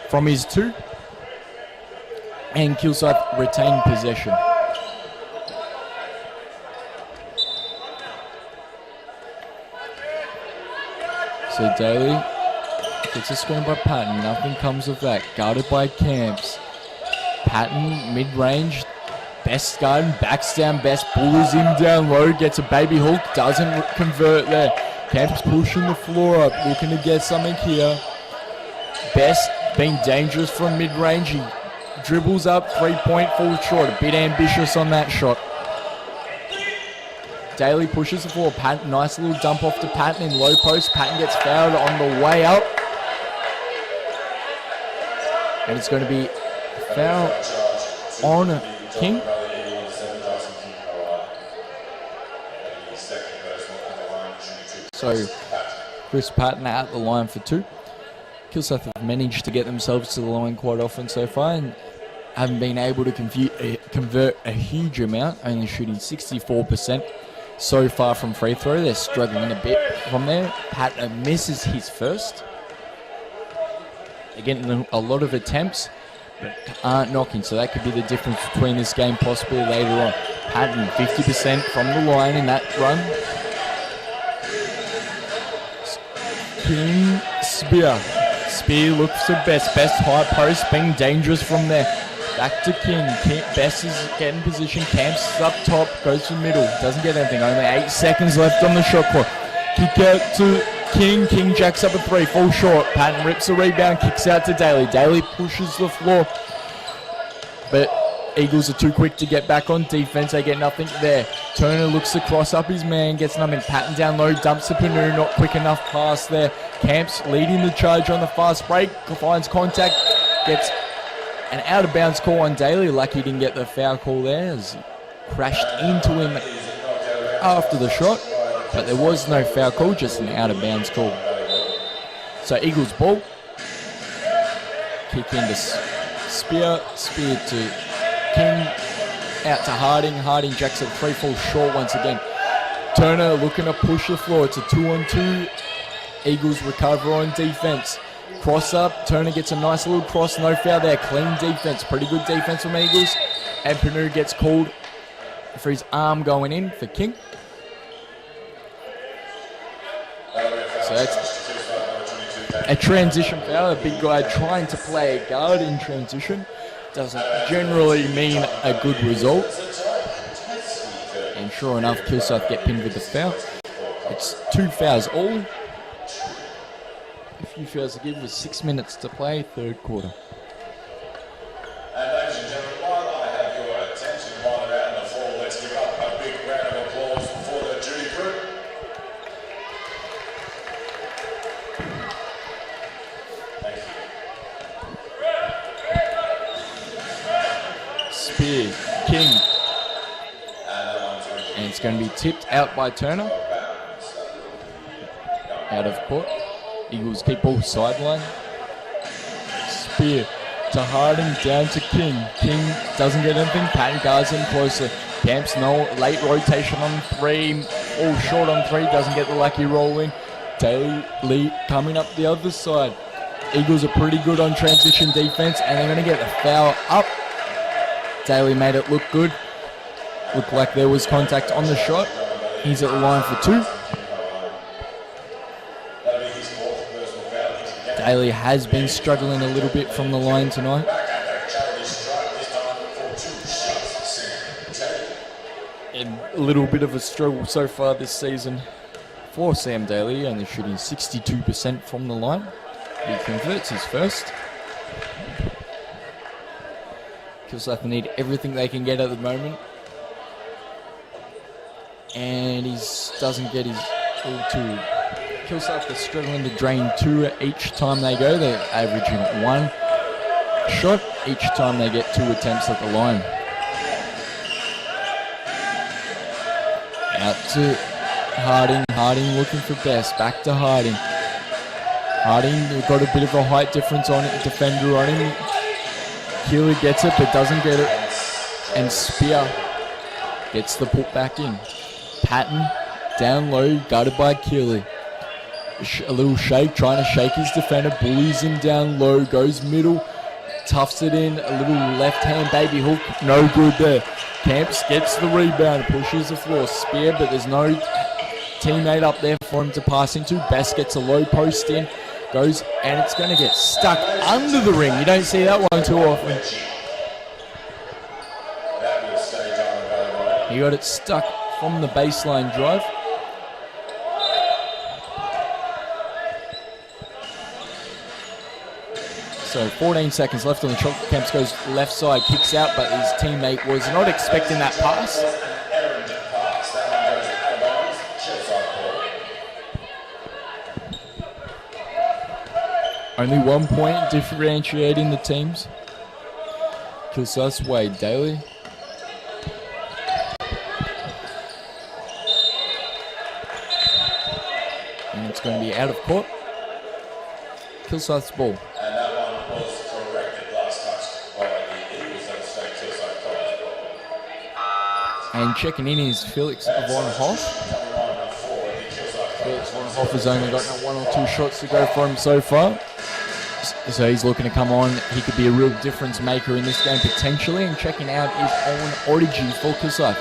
from his 2, and Kilsyth retained possession. So Daly gets a screen by Patton. Nothing comes of that. Guarded by Camps. Patton, mid-range. Best guarding. Backs down. Best bullies him down low. Gets a baby hook. Doesn't convert there. Camps pushing the floor up. Looking to get something here. Best being dangerous from mid-range. He dribbles up. 3-point, falls short. A bit ambitious on that shot. Daly pushes the floor. Patton, nice little dump off to Patton in low post. Patton gets fouled on the way up. And it's going to be a foul on King. So Chris Patton at the line for 2. Kilsyth have managed to get themselves to the line quite often so far and haven't been able to convert a huge amount, only shooting 64%. So far from free throw. They're struggling a bit from there. Patton misses his first. They're getting a lot of attempts, but aren't knocking, so that could be the difference between this game possibly later on. Patton 50% from the line in that run. King Spear. Spear looks for Best. Best high post, being dangerous from there. Back to King. Best is getting position. Camps is up top. Goes to the middle. Doesn't get anything. Only 8 seconds left on the shot clock. Kick out to King. King jacks up a three, falls short. Patton rips the rebound, kicks out to Daly. Daly pushes the floor. But Eagles are too quick to get back on defense. They get nothing there. Turner looks to cross up his man, gets nothing. Patton down low, dumps to Panu. Not quick enough pass there. Camps leading the charge on the fast break. Finds contact. Gets an out of bounds call on Daly. Lucky he didn't get the foul call there as he crashed into him after the shot. But there was no foul call, just an out of bounds call. So Eagles ball. Kick into Spear. Spear to King. Out to Harding. Harding jacks it 3, falls short once again. Turner looking to push the floor. It's a 2-on-2. Eagles recover on defense. Cross up. Turner gets a nice little cross. No foul there. Clean defense. Pretty good defense from Eagles. And Panu gets called for his arm going in for King. So that's a transition foul. A big guy trying to play a guard in transition doesn't generally mean a good result. And sure enough, Kilsyth get pinned with the foul. It's 2 fouls all. A few fouls to give with 6 minutes to play, third quarter. And ladies and gentlemen, while I have your attention while they're out on the floor, let's give up a big round of applause for the duty crew. Thank you. Spear, King. And it's going to be tipped out by Turner. Out of court. Eagles keep ball sideline. Spear to Harding, down to King. King doesn't get anything. Patton guards in closer. Camps no late rotation on 3. All short on 3. Doesn't get the lucky roll in. Daly coming up the other side. Eagles are pretty good on transition defense, and they're going to get the foul up. Daly made it look good. Looked like there was contact on the shot. He's at the line for 2. Daly has been struggling a little bit from the line tonight. And a little bit of a struggle so far this season for Sam Daly, only shooting 62% from the line. He converts his first. Kilsyth need everything they can get at the moment. And he doesn't get his all 2. Kilsyth are struggling to drain 2 each time they go. They're averaging 1 shot each time they get 2 attempts at the line. Out to Harding. Harding looking for best. Back to Harding. Harding, we've got a bit of a height difference on it. Defender on him. Keely gets it but doesn't get it. And Spear gets the put back in. Patton down low, guarded by Keely. A little shake, trying to shake his defender, bullies him down low, goes middle, toughs it in, a little left-hand baby hook, no good there. Camps gets the rebound, pushes the floor, Spear, but there's no teammate up there for him to pass into. Best gets a low post in, goes, and it's going to get stuck under the ring. You don't see that one too often. He got it stuck from the baseline drive. So 14 seconds left on the shot. Camps goes left side, kicks out, but his teammate was not expecting that pass. Only 1 point differentiating the teams. Kilsyth's Wade Daly. And it's going to be out of court. Kilsyth's ball. And checking in is Felix Von Hoff. Felix Von Hoff has only got 1 or 2 shots to go for him so far. So he's looking to come on. He could be a real difference maker in this game potentially. And checking out is Owen Origi for Kilsyth.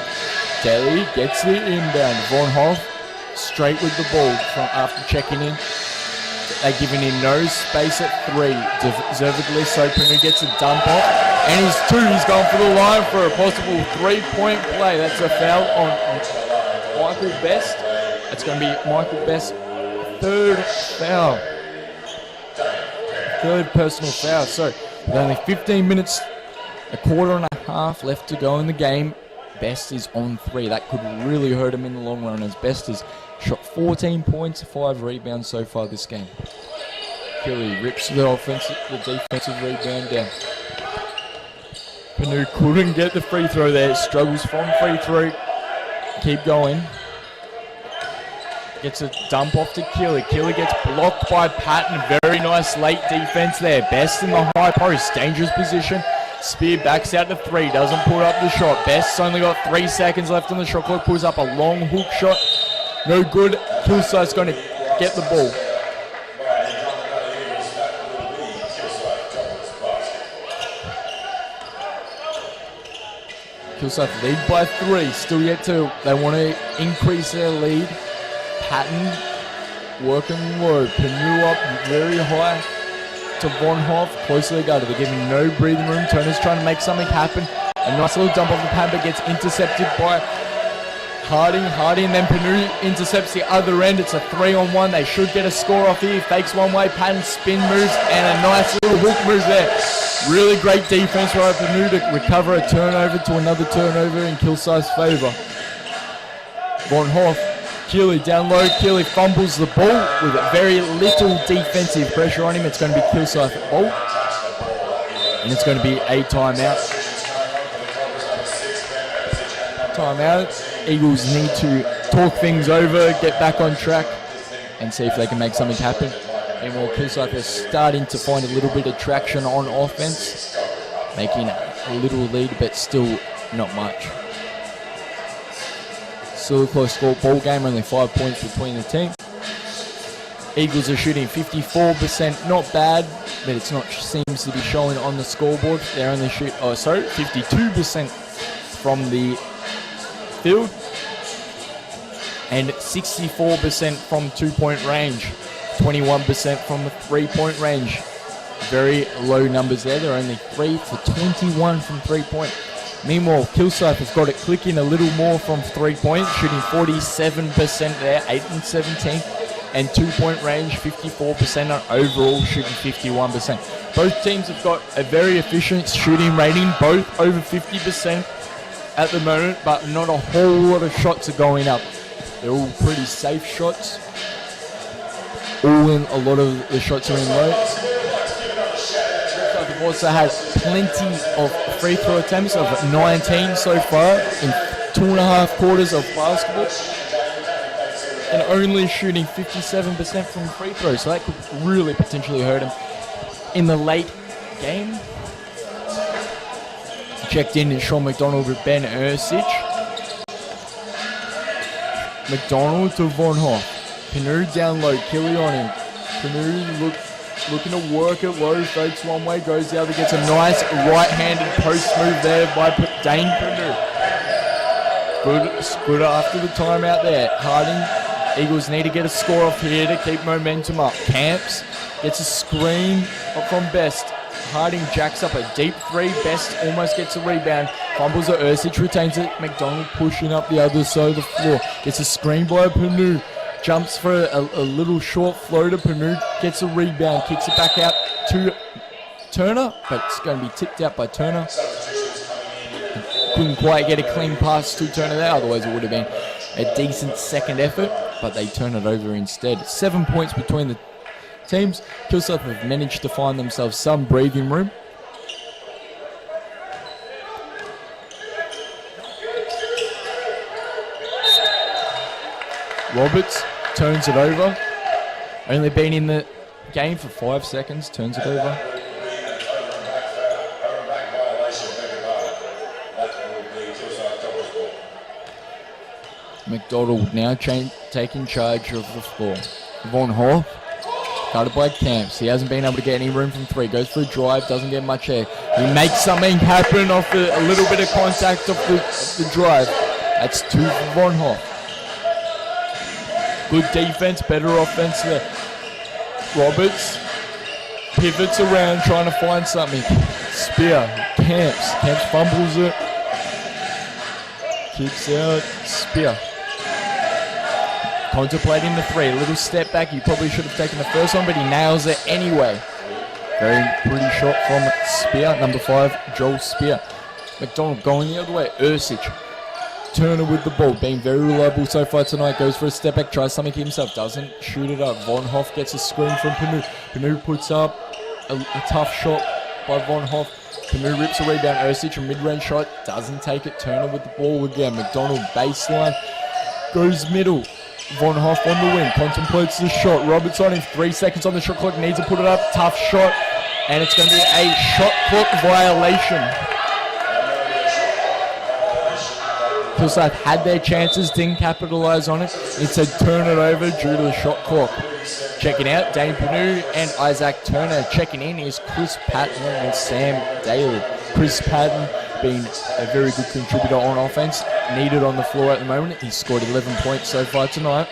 Daly gets the inbound. Von Hoff straight with the ball from after checking in. They're giving him no space at 3. Deservedly so. Punu gets a dump off. And he's 2. He's gone for the line for a possible 3-point play. That's a foul on Michael Best. It's going to be Michael Best's third foul. Third personal foul. So with only 15 minutes, a quarter and a half left to go in the game, Best is on 3. That could really hurt him in the long run, as Best has shot 14 points, 5 rebounds so far this game. Killy rips the defensive rebound down. Panu couldn't get the free throw there. Struggles from free throw. Keep going. Gets a dump off to Killy. Killy gets blocked by Patton. Very nice late defense there. Best in the high post. Dangerous position. Spear backs out to 3. Doesn't put up the shot. Best's only got 3 seconds left on the shot clock. Pulls up a long hook shot. No good. Kilsyth's going to get the ball. Kilsyth lead by 3. Still yet to. They want to increase their lead. Patton working low. Panu up very high to Von Hoff. Close to the gutter. They're giving no breathing room. Turner's trying to make something happen. A nice little dump off the pad, but gets intercepted by Harding, and then Panu intercepts the other end. It's a 3-on-1. They should get a score off here. Fakes one way. Patton spin moves and a nice little hook move there. Really great defense by Panu to recover a turnover to another turnover in Kilsyth's favour. Von Hoff, Killy down low. Killy fumbles the ball with very little defensive pressure on him. It's going to be Kilsyth at ball. And it's going to be a timeout. Timeout. Eagles need to talk things over, get back on track, and see if they can make something happen. Meanwhile, Kilsyth is starting to find a little bit of traction on offense, making a little lead, but still not much. Still a close score ball game, only 5 points between the teams. Eagles are shooting 54%, not bad, but it's not seems to be showing on the scoreboard. They only shoot 52% from the field and 64% from 2-point range, 21% from the 3-point range. Very low numbers there. They're only 3 for 21 from 3-point. Meanwhile, Kilsyth has got it clicking a little more from 3-point, shooting 47% there, 8 and 17, and 2-point range 54%, and overall shooting 51%. Both teams have got a very efficient shooting rating, both over 50% at the moment, but not a whole lot of shots are going up. They're all pretty safe shots. All in, a lot of the shots are in low. They've also had plenty of free throw attempts of 19 so far in 2.5 quarters of basketball, and only shooting 57% from free throws. So that could really potentially hurt him in the late game. Checked in is Sean McDonald with Ben Ercich. McDonald to Von Hoff. Panu down low, Killy on him. Panu looking to work it low, fakes one way, goes the other, gets a nice right-handed post move there by Dane Panu. Good after the timeout there. Harding, Eagles need to get a score off here to keep momentum up. Camps gets a screen from Best. Harding jacks up a deep 3. Best almost gets a rebound. Fumbles at Ercich, retains it. McDonald pushing up the other side of the floor. Gets a screen by Panu. Jumps for a little short floater. Panu gets a rebound. Kicks it back out to Turner, but it's going to be tipped out by Turner. Couldn't quite get a clean pass to Turner there. Otherwise it would have been a decent second effort, but they turn it over instead. 7 points between the teams. Kilsyth have managed to find themselves some breathing room. Roberts turns it over. Only been in the game for 5 seconds. Turns it over. McDonald now taking charge of the floor. Von Hoff, guarded by Camps. He hasn't been able to get any room from 3. Goes for a drive, doesn't get much there. He makes something happen off a little bit of contact off the drive. That's 2 for Von Hoff. Good defense, better offense there. Roberts pivots around trying to find something. Spear, Camps fumbles it. Kicks out, Spear. Contemplating the three. A little step back. He probably should have taken the first one, but he nails it anyway. Very pretty shot from Spear, number 5, Joel Spear. McDonald going the other way. Ursic. Turner with the ball, being very reliable so far tonight. Goes for a step back, tries something himself, doesn't shoot it up. Von Hoff gets a screen from Panu. Panu puts up a tough shot by Von Hoff. Panu rips a rebound. Ursic, a mid-range shot, doesn't take it. Turner with the ball again. McDonald baseline, goes middle. Von Hoff on the wing, contemplates the shot. Roberts on him, 3 seconds on the shot clock, needs to put it up. Tough shot, and it's going to be a shot clock violation. Kilsyth had their chances, didn't capitalise on it. Instead, turn it over due to the shot clock. Checking out, Dane Panu and Isaac Turner. Checking in is Chris Patton and Sam Daly. Chris Patton being a very good contributor on offense. Needed on the floor at the moment. He's scored 11 points so far tonight.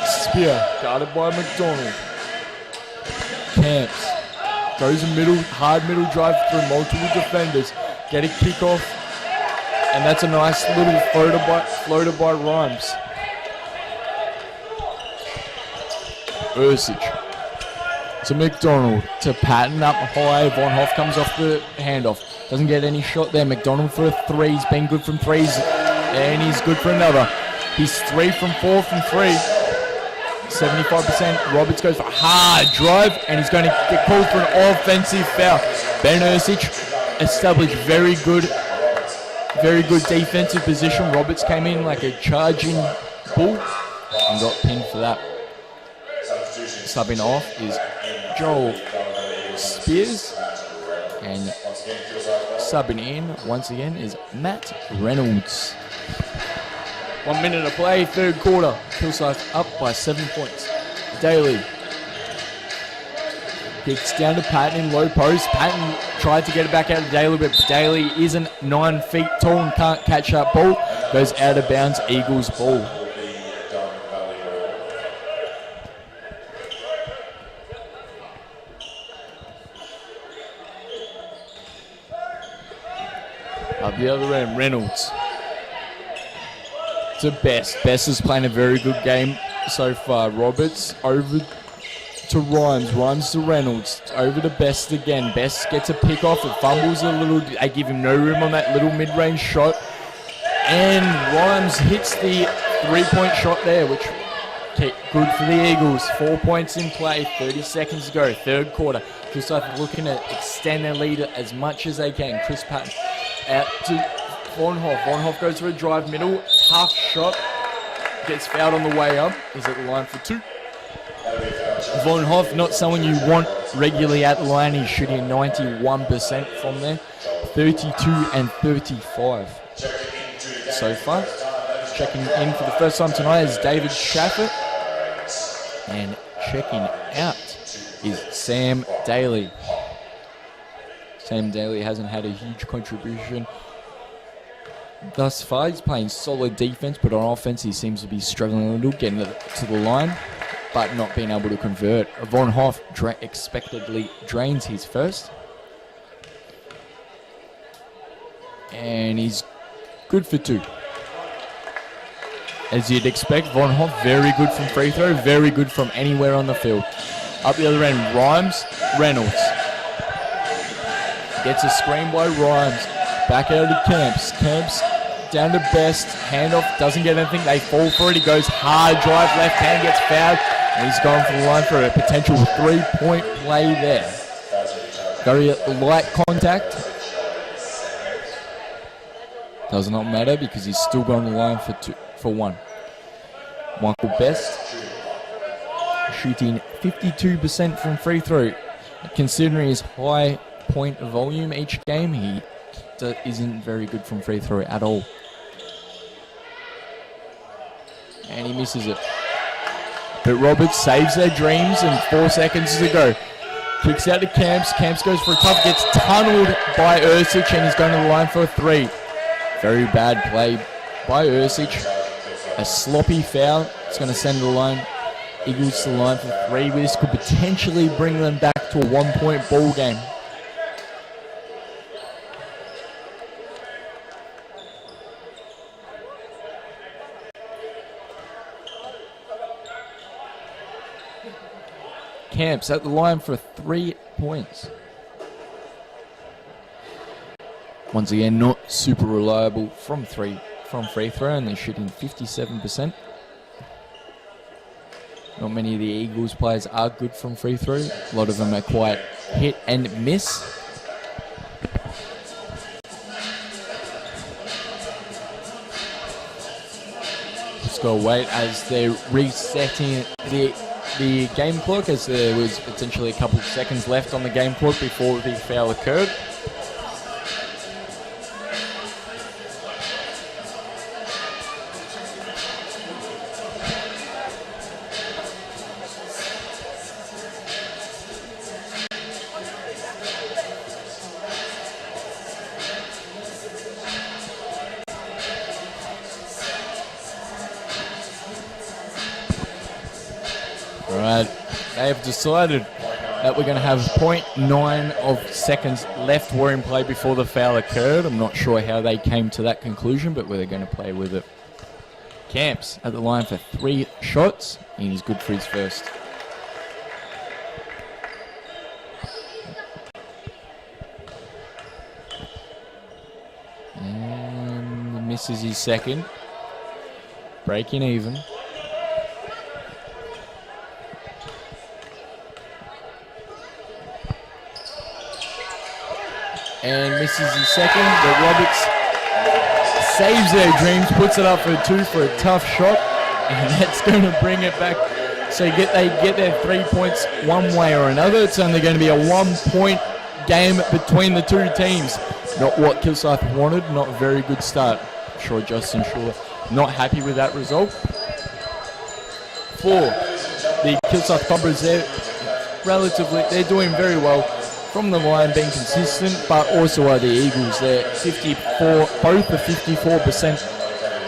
Spear, guarded by McDonald. Camps. Goes in middle, hard middle drive through multiple defenders. Get a kick off. And that's a nice little floater by Rhymes. Ursic. To McDonald, to Patton up high. Von Hoff comes off the handoff. Doesn't get any shot there. McDonald for a 3. He's been good from 3s. And he's good for another. He's 3 from 4 from 3. 75%. Roberts goes for a hard drive. And he's going to get called for an offensive foul. Ben Ursic established very good defensive position. Roberts came in like a charging bull and got pinned for that. Subbing off is Joel Spears, and subbing in once again is Matt Reynolds. 1 minute to play, third quarter. Kilsyth up by 7 points. Daly kicks down to Patton in low post. Patton tried to get it back out of Daly, but Daly isn't 9 feet tall and can't catch that ball. Goes out of bounds, Eagles ball. Up the other end, Reynolds to Best. Best is playing a very good game so far. Roberts over to Rhymes. Rhymes to Reynolds. Over to Best again. Best gets a pick off. It fumbles a little. They give him no room on that little mid-range shot. And Rhymes hits the 3-point shot there, which good for the Eagles. 4 points in play. 30 seconds to go. Third quarter. Kilsyth looking to extend their lead as much as they can. Chris Patton out to Von Hoff. Von Hoff goes for a drive middle. Tough shot. Gets fouled on the way up. He's at the line for 2. Von Hoff, not someone you want regularly at the line. He's shooting 91% from there. 32 and 35 so far. Checking in for the first time tonight is David Shafford. And checking out is Sam Daly. Sam Daly hasn't had a huge contribution thus far. He's playing solid defense, but on offense he seems to be struggling a little, getting to the line, but not being able to convert. Von Hoff expectedly drains his first. And he's good for 2. As you'd expect, Von Hoff very good from free throw, very good from anywhere on the field. Up the other end, Rhymes, Reynolds. Gets a screen by Rhymes. Back out to Camps. Camps down to Best. Handoff, doesn't get anything. They fall for it. He goes hard drive, left hand, gets fouled. And he's going for the line for a potential 3-point play there. Very light contact. Does not matter because he's still going to the line for 1. Michael Best shooting 52% from free throw. Considering his high point volume each game, he isn't very good from free throw at all. And he misses it. But Roberts saves their dreams and 4 seconds to go. Kicks out to Camps. Camps goes for a tough, gets tunneled by Ursic, and he's going to the line for a 3. Very bad play by Ursic. A sloppy foul. It's going to send the line. Eagles to the line for 3. This could potentially bring them back to a 1-point ball game. Camps at the line for 3 points. Once again, not super reliable from free throw, and they're shooting 57%. Not many of the Eagles players are good from free throw. A lot of them are quite hit and miss. Just gotta wait as they're resetting the game clock, as there was potentially a couple of seconds left on the game clock before the foul occurred. Alright, they have decided that we're going to have 0.9 of seconds left were in play before the foul occurred. I'm not sure how they came to that conclusion, but they're going to play with it. Camps at the line for 3 shots, and he's good for his first. And misses his second. Breaking even. And misses his second, but Roberts saves their dreams, puts it up for 2 for a tough shot, and that's going to bring it back. So they get their 3 points one way or another. It's only going to be a 1-point game between the two teams. Not what Kilsyth wanted, not a very good start. I'm sure Justin Shaw not happy with that result. For the Kilsyth Cobras, they're doing very well from the line, being consistent, but also are the Eagles. They're 54, both are 54%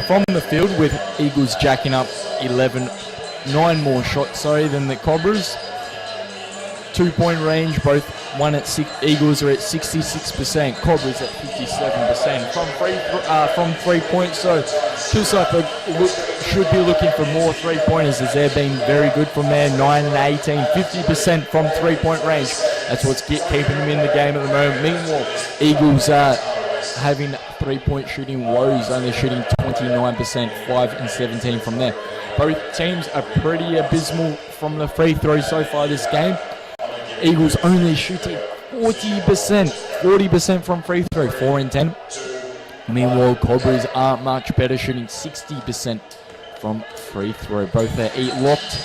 from the field, with Eagles jacking up 9 more shots, than the Cobras. 2-point range, both Eagles are at 66%, Cobras at 57% from 3 points. So Kilsyth should be looking for more 3-pointers, as they're being very good from there. 9 and 18, 50% from 3-point range. That's what's keeping them in the game at the moment. Meanwhile, Eagles are having 3-point shooting woes, only shooting 29%, 5 and 17 from there. Both teams are pretty abysmal from the free throw so far this game. Eagles only shooting 40% from free throw, 4 and 10. Meanwhile, Cobras aren't much better, shooting 60% from free throw. Both are locked,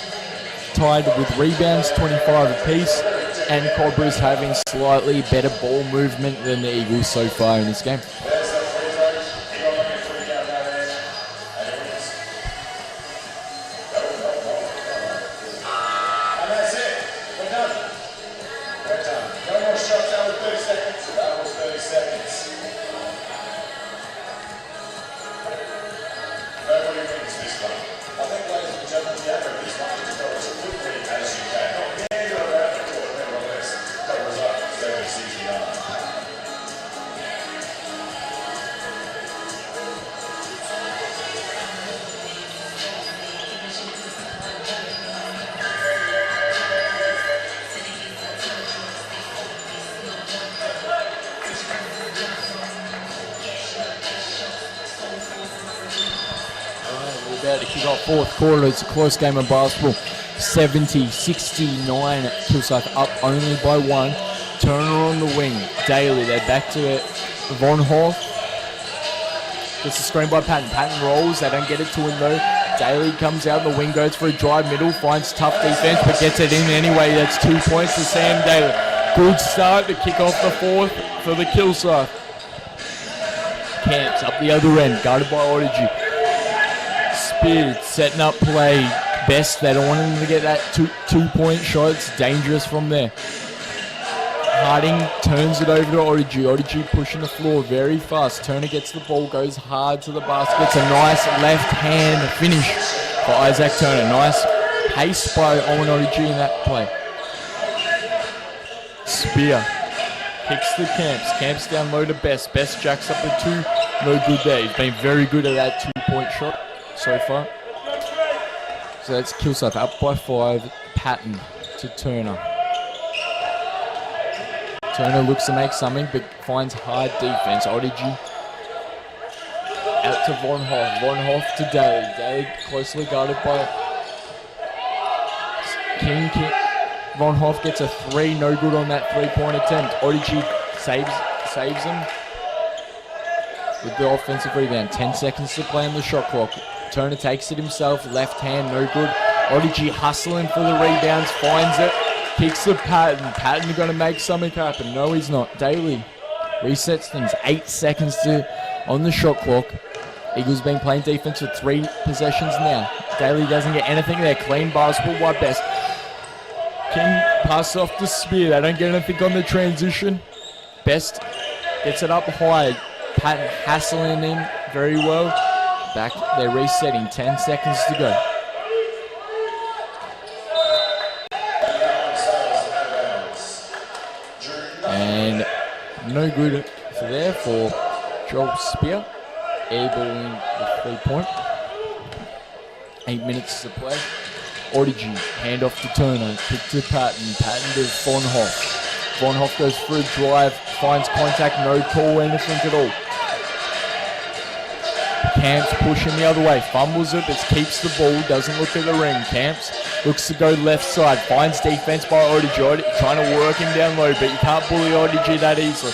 tied with rebounds, 25 apiece, and Cobras having slightly better ball movement than the Eagles so far in this game. About to kick off fourth quarter. It's a close game of basketball. 70-69. Kilsyth up only by 1. Turner on the wing. Daly, they're back to Von Hoff. Gets the screen by Patton. Patton rolls. They don't get it to him though. Daly comes out the wing, goes for a drive middle, finds tough defense, but gets it in anyway. That's 2 points to Sam Daly. Good start to kick off the fourth for the Kilsyth. Camps up the other end, guarded by Odygy. Spears setting up play. Best, they don't want him to get that 2-point shot. It's dangerous from there. Harding turns it over to Odygy. Odygy pushing the floor very fast. Turner gets the ball, goes hard to the basket. It's a nice left-hand finish for Isaac Turner. Nice pace by Owen Odygy in that play. Spear kicks the Camps. Camps down low to Best. Best jacks up the 2. No good there. He's been very good at that 2-point shot so far. So that's Kilsyth up by 5. Patton to Turner. Turner looks to make something, but finds hard defense. Odygy out to Von Hoff. Von Hoff to Daly. Daly closely guarded by King. Von Hoff gets a 3, no good on that 3-point attempt. Odygy saves him with the offensive rebound. 10 seconds to play on the shot clock. Turner takes it himself, left hand, no good. Odygy hustling for the rebounds, finds it, kicks the Patton. Patton going to make something happen. No, he's not. Daly resets things. 8 seconds on the shot clock. Eagles been playing defense for 3 possessions now. Daly doesn't get anything there. Clean basketball by Best. King passes off the Spear. They don't get anything on the transition. Best gets it up high. Patton hassling him very well. Back, they're resetting. 10 seconds to go. And no good for Joel Spear. Airballing the 3-point. 8 minutes to play. Odygy, hand off to Turner, kick to Patton. Patton to Von Hoff. Von Hoff goes for a drive, finds contact, no call, anything at all. Camps pushing the other way, fumbles it, but keeps the ball, doesn't look at the ring. Camps looks to go left side, finds defense by Odygy, trying to work him down low, but you can't bully Odygy that easily.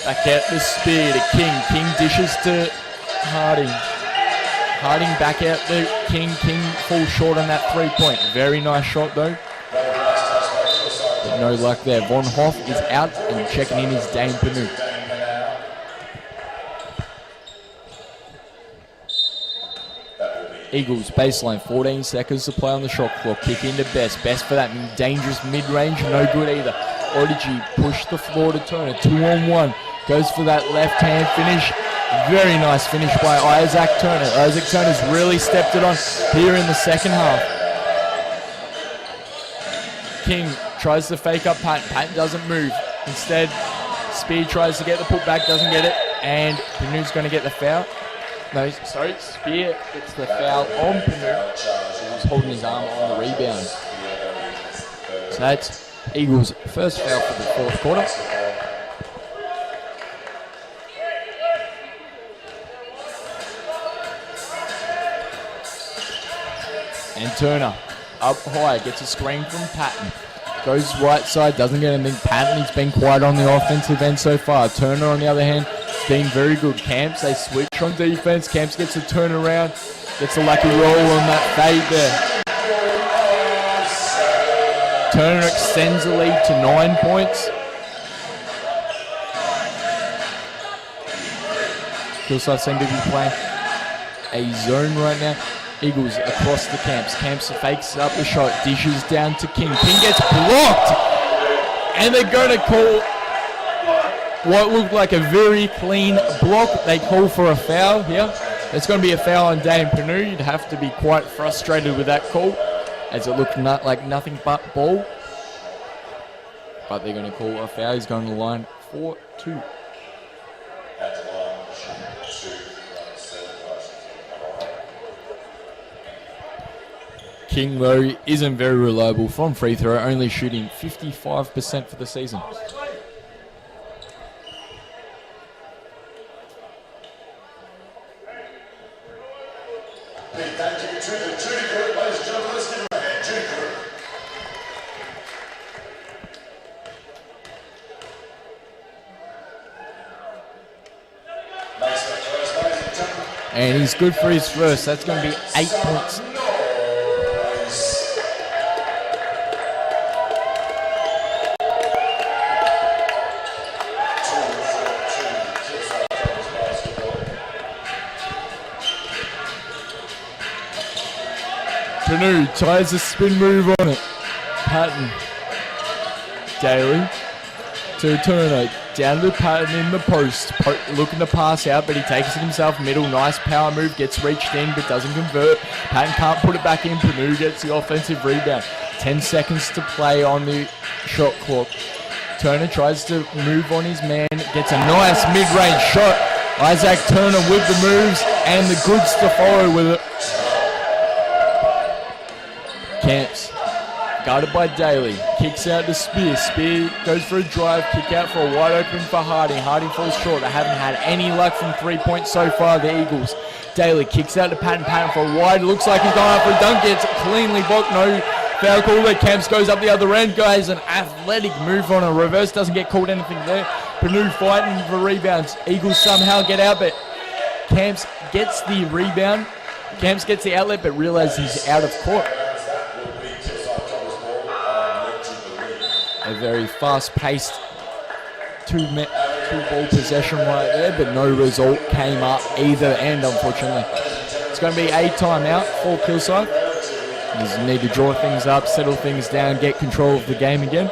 Back out the Spear to King. King dishes to Harding. Harding back out to King. King falls short on that 3-point. Very nice shot though. But no luck there. Von Hoff is out and checking in is Dane Panu. Eagles baseline, 14 seconds to play on the shot clock. Kick into Best. Best for that dangerous mid-range, no good either. Odygy pushed the floor to Turner. 2-on-1. Goes for that left-hand finish. Very nice finish by Isaac Turner. Isaac Turner's really stepped it on here in the second half. King tries to fake up Patton. Patton doesn't move. Instead, Spear tries to get the putback, doesn't get it. And Panu's going to get the foul. No, sorry, Spear gets the foul on Panu. He's holding his arm on the rebound. So that's Eagles' first foul for the fourth quarter. And Turner up high, gets a screen from Patton. Goes right side, doesn't get anything. Patton, he's been quiet on the offensive end so far. Turner, on the other hand, being very good. Camps, they switch on defense. Camps gets a turnaround, gets a lucky roll on that fade there. Turner extends the lead to 9 points. Kilsyth seem to be playing a zone right now. Eagles across the Camps. Camps fakes up the shot, dishes down to King. King gets blocked, and they're going to call what looked like a very clean block. They call for a foul here. There's going to be a foul on Dane Panu. You'd have to be quite frustrated with that call, as it looked like nothing but ball. But they're going to call a foul. He's going to the line for 2. King, though, isn't very reliable from free throw, only shooting 55% for the season. Big thank you to the Judy Group, ladies and gentlemen. Let's give them a hand, Judy Group. Makes that first, ladies and gentlemen. And he's good for his first. That's going to be 8 points. Panu tries a spin move on it. Patton. Daly to Turner. Down to Patton in the post. Looking to pass out, but he takes it himself. Middle, nice power move. Gets reached in, but doesn't convert. Patton can't put it back in. Panu gets the offensive rebound. 10 seconds to play on the shot clock. Turner tries to move on his man. Gets a nice mid-range shot. Isaac Turner with the moves and the goods to follow with it. Camps guarded by Daly. Kicks out to Spear. Spear goes for a drive. Kick out for a wide open for Harding. Harding falls short. They haven't had any luck from 3 points so far, the Eagles. Daly kicks out to Patton. Patton for a wide. Looks like he's going up for a dunk. Gets cleanly blocked. No foul call there. Camps goes up the other end. Guys, an athletic move on a reverse. Doesn't get called anything there. Panu fighting for rebounds. Eagles somehow get out, but Camps gets the rebound. Camps gets the outlet, but realizes he's out of court. A very fast-paced two-ball possession right there, but no result came up either end, unfortunately. It's going to be a timeout for Kilsyth. They need to draw things up, settle things down, get control of the game again,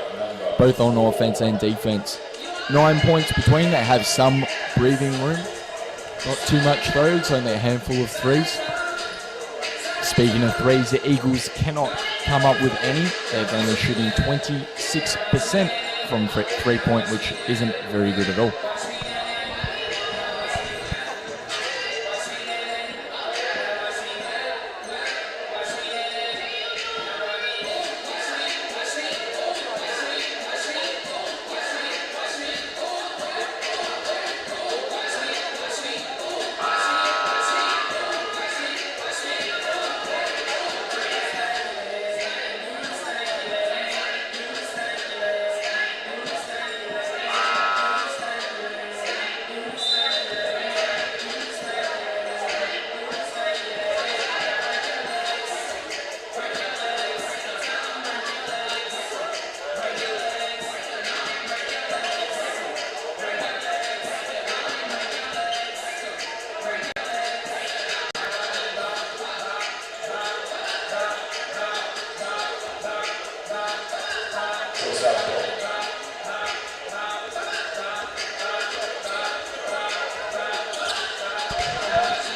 both on offense and defense. 9 points between. They have some breathing room. Not too much though. It's only a handful of threes. Speaking of threes, the Eagles cannot come up with any. They're only shooting 26% from 3-point, which isn't very good at all.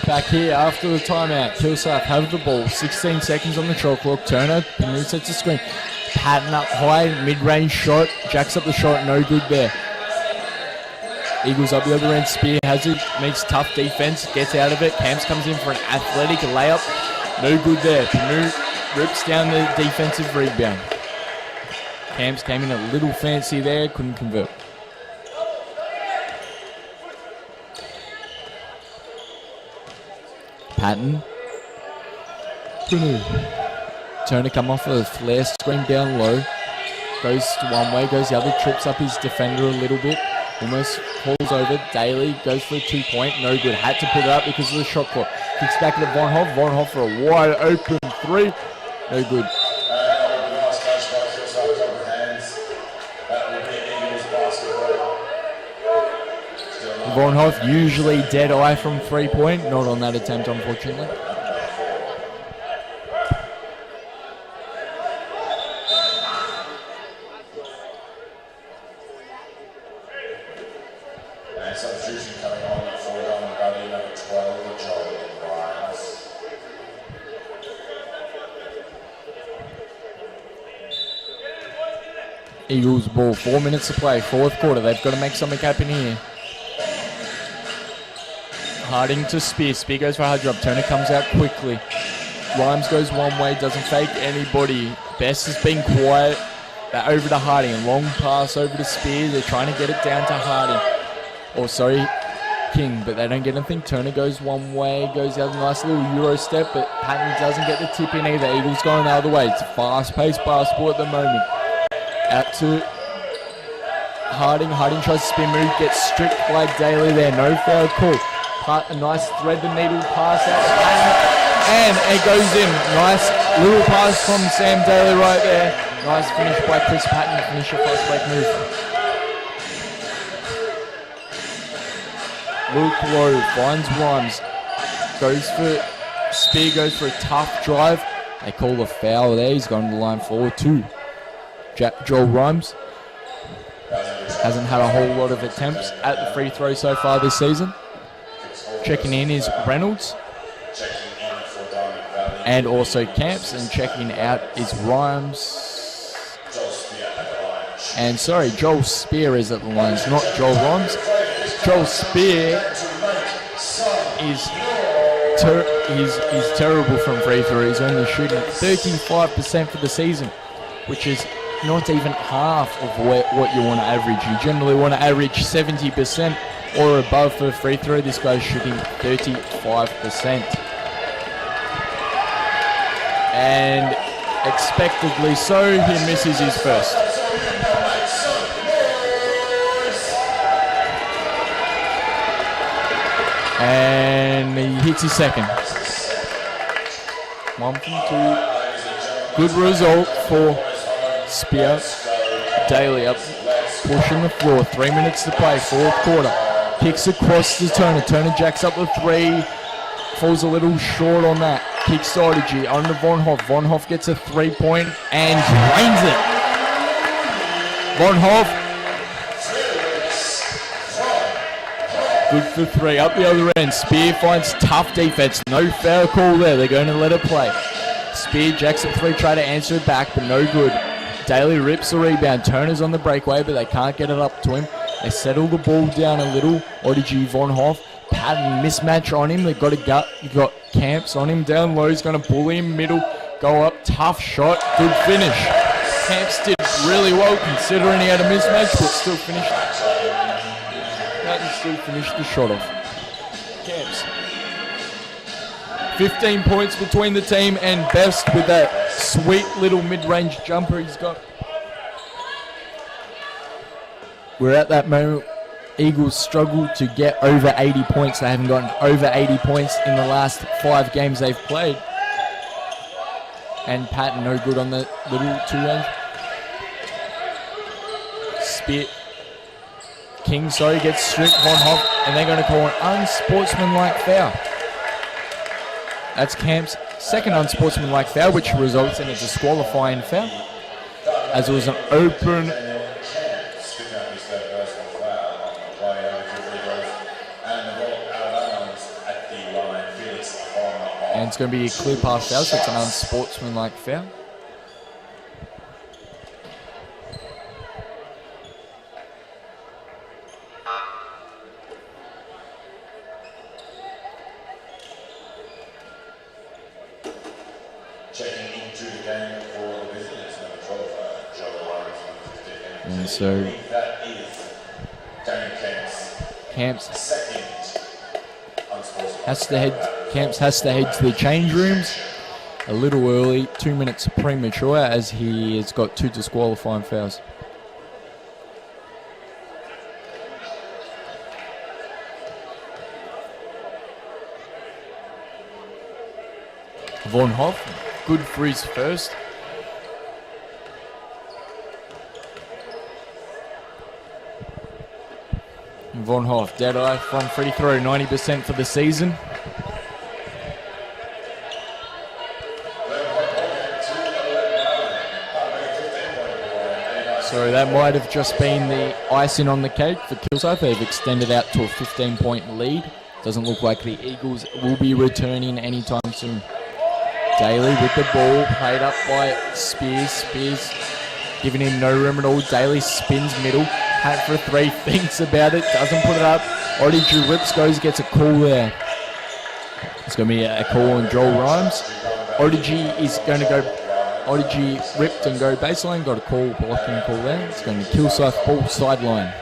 Back here after the timeout, Kilsyth have the ball, 16 seconds on the shot clock. Turner, Panu sets the screen. Patton up high, mid-range shot, jacks up the shot, no good there. Eagles up the other end, Spear has it, makes tough defense, gets out of it. Camps comes in for an athletic layup, no good there. Panu rips down the defensive rebound. Camps came in a little fancy there, couldn't convert. Patton. Turner come off a flare screen down low. Goes one way, goes the other, trips up his defender a little bit. Almost falls over. Daly goes for a 2-point. No good. Had to put it up because of the shot clock. Kicks back to Von Hoff. Von Hoff for a wide open 3. No good. Von Hoff usually dead eye from 3-point, not on that attempt, unfortunately. And substitution coming on for Gunny, number 12, Joel Grimes. Eagles ball, 4 minutes to play, fourth quarter. They've got to make something happen here. Harding to Spear. Spear goes for a hard drop. Turner comes out quickly. Grimes goes one way, doesn't fake anybody. Best has been quiet. They're over to Harding. Long pass over to Spear. They're trying to get it down to Harding. Or sorry, King, but they don't get anything. Turner goes one way, goes the other. Nice little Euro step, but Patton doesn't get the tip in either. Eagles going the other way. It's a fast-paced basketball at the moment. Out to Harding. Harding tries to spin move, gets stripped by Daly there. No foul call. A nice thread the needle pass out to Patton, and it goes in. Nice little pass from Sam Daly right there. Nice finish by Chris Patton to finish a fast break move. Luke Lowe finds Rhymes. Goes for Spear, goes for a tough drive. They call the foul there. He's gone to the line for 2. Joel Rhymes hasn't had a whole lot of attempts at the free throw so far this season. Checking in is Reynolds. And also Camps. And checking out is Rhymes. And sorry, Joel Spear is at the lines, not Joel Rhymes. Joel Spear is terrible from free throw. He's only shooting 35% for the season. which is not even half of what you want to average. You generally want to average 70% or above for a free throw. This guy's shooting 35%. And expectedly so, he misses his first. And he hits his second. 1 from 2. Good result for Spear. Daly up, pushing the floor. 3 minutes to play, fourth quarter. Kicks across to Turner. Turner jacks up the three. Falls a little short on that. Kicks to Odyssey, under Von Hoff. Von Hoff gets a 3-point and drains it. Von Hoff. Good for 3. Up the other end. Spear finds tough defense. No foul call there. They're going to let it play. Spear jacks up 3. Try to answer it back, but no good. Daly rips the rebound. Turner's on the breakaway, but they can't get it up to him. They settle the ball down a little. Odyssey, Von Hoff. Pattern mismatch on him. They've got a gut. You've got Camps on him. Down low. He's going to bully him. Middle. Go up. Tough shot. Good finish. Camps did really well considering he had a mismatch, but still finished. Pattern still finished the shot off. Camps. 15 points between the team and Best with that sweet little mid-range jumper he's got. We're at that moment. Eagles struggle to get over 80 points. They haven't gotten over 80 points in the last 5 games they've played. And Patton no good on the little 2-range. Spear. King, gets stripped. Von Hoff, and they're going to call an unsportsmanlike foul. That's Camp's second unsportsmanlike foul, which results in a disqualifying foul, as it was an open. And it's going to be a clear pass foul, so it's an unsportsmanlike foul. Checking into the game for the visitors, number 12, Joe Lawrence, number 15. And so that is Danny Camps second unsportsmanlike has to head. Camps has to head to the change rooms a little early, 2 minutes premature, as he has got 2 disqualifying fouls. Von Hoff, good for his first. Von Hoff, dead eye from free throw, 90% for the season. So that might have just been the icing on the cake for Kilsyth. They've extended out to a 15-point lead. Doesn't look like the Eagles will be returning anytime soon. Daly with the ball, played up by Spears. Spears giving him no room at all. Daly spins middle, hat for 3, thinks about it, doesn't put it up. Odyssey rips, goes, gets a call there. It's going to be a call on Joel Rhymes. Odyssey is going to go. Odyssey ripped and go baseline, got a call, blocking call there. It's going to Kilsyth ball sideline.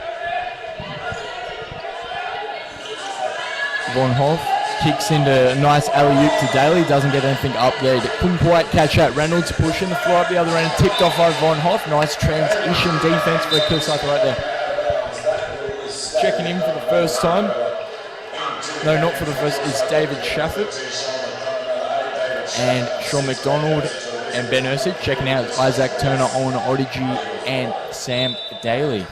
Von Hoff kicks into a nice alley-oop to Daly, doesn't get anything up there. Couldn't quite catch that. Reynolds pushing the floor up the other end, tipped off by Von Hoff. Nice transition defense for Kilsyth right there. Checking in for the first time. No, not for the first, is David Shafford. And Sean McDonald and Ben Ursic checking out Isaac Turner, on Odyssey, and Sam Daly.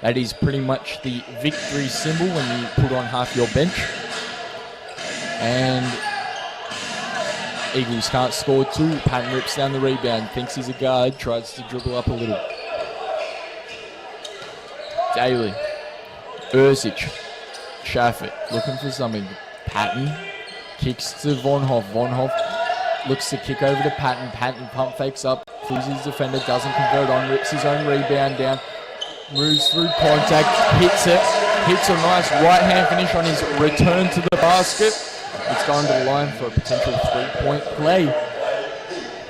That is pretty much the victory symbol when you put on half your bench. And Eagles can't score 2. Patton rips down the rebound, thinks he's a guard, tries to dribble up a little. Daly, Ursic, Shafford looking for something. Patton kicks to Von Hoff. Von Hoff looks to kick over to Patton. Patton pump fakes up, fools his defender, doesn't convert on, rips his own rebound down, moves through contact, hits it, hits a nice right hand finish on his return to the basket. It's gone to the line for a potential 3-point play.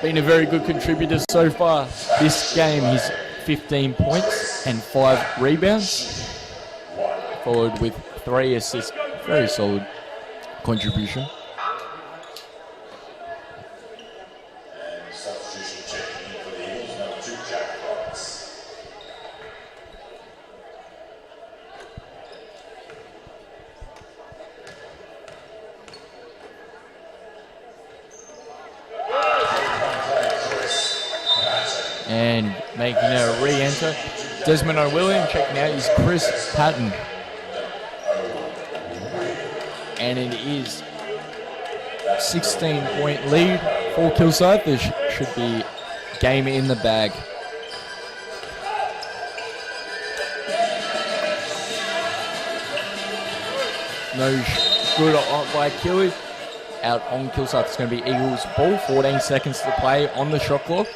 been a very good contributor so far this game. He's 15 points and 5 rebounds, followed with 3 assists. Very solid contribution. And substitution checking in for the Eagles, number 2, Jack Roberts. And making a re-enter, Desmond O'William. Checking out is Chris Patton. And it is 16-point lead for Kilsyth. There should be game in the bag. No good by Kilsyth. Out on Kilsyth. It's going to be Eagles ball. 14 seconds to play on the shot clock.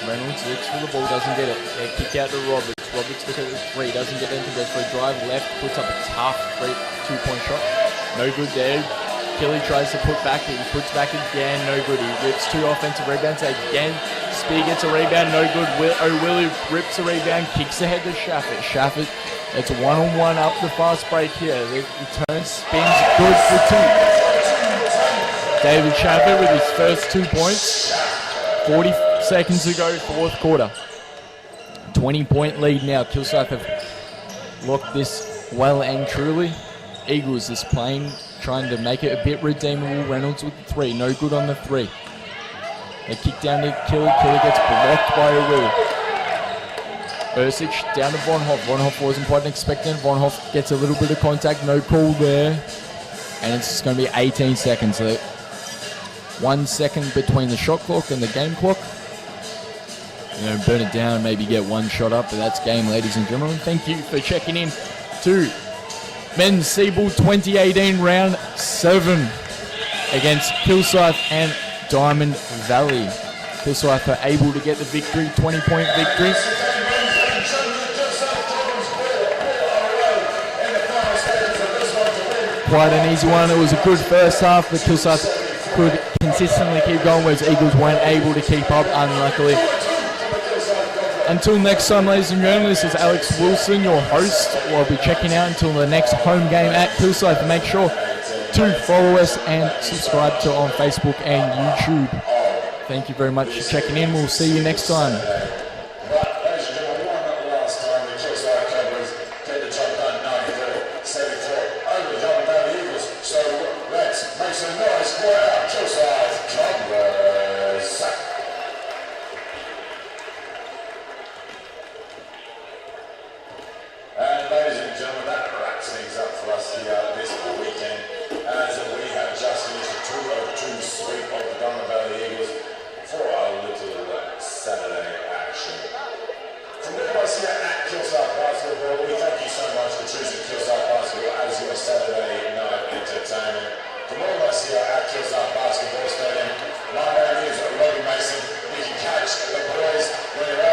Reynolds looks for the ball, doesn't get it. They kick out to Roberts. Roberts looks at the 3, doesn't get anything. Goes for a drive left, puts up a tough 2-point shot. No good there. Killy tries to put back, he puts back again, no good. He rips 2 offensive rebounds again. Speed gets a rebound, no good. O'Willie rips a rebound, kicks ahead to Shaffett. Shaffett, it's 1-on-1 up the fast break here. The turn spins, good for 2. David Shaffett with his first 2 points. 40 seconds to go, 4th quarter. 20-point lead now. Kilsyth have locked this well and truly. Eagles is playing, trying to make it a bit redeemable. Reynolds with the 3, no good on the 3. They kick down to Killy. Killy gets blocked by O'Willie. Ersic down to Von Hoff. Von Hoff wasn't quite expecting. Von Hoff gets a little bit of contact, no call there. And it's just going to be 18 seconds. So 1 second between the shot clock and the game clock. Burn it down, maybe get 1 shot up, but that's game, ladies and gentlemen. Thank you for checking in to Men's SEABL 2018 Round 7 against Kilsyth and Diamond Valley. Kilsyth are able to get the victory, 20-point victory. Quite an easy one. It was a good first half, but Kilsyth could consistently keep going, whereas Eagles weren't able to keep up, unluckily. Until next time, ladies and gentlemen, this is Alex Wilson, your host. We'll be checking out until the next home game at Kilsyth. Make sure to follow us and subscribe to on Facebook and YouTube. Thank you very much for checking in. We'll see you next time. Ladies and gentlemen, one last time, the Kilsyth Cobras get the job done 94-74 over the Diamond Valley Eagles. So let's make some noise for our Kilsyth Cobras. And ladies and gentlemen, that wraps things up for us here this weekend, as we have just finished a 2-2 sweep of the Diamond Valley Eagles for our little Saturday action. From all of us here at Kilsyth Basketball, we thank you so much for choosing Kilsyth Basketball as your Saturday night entertainment. From all of us here at Kilsyth Basketball Stadium, my name is Robbie Mason. You can catch the boys wherever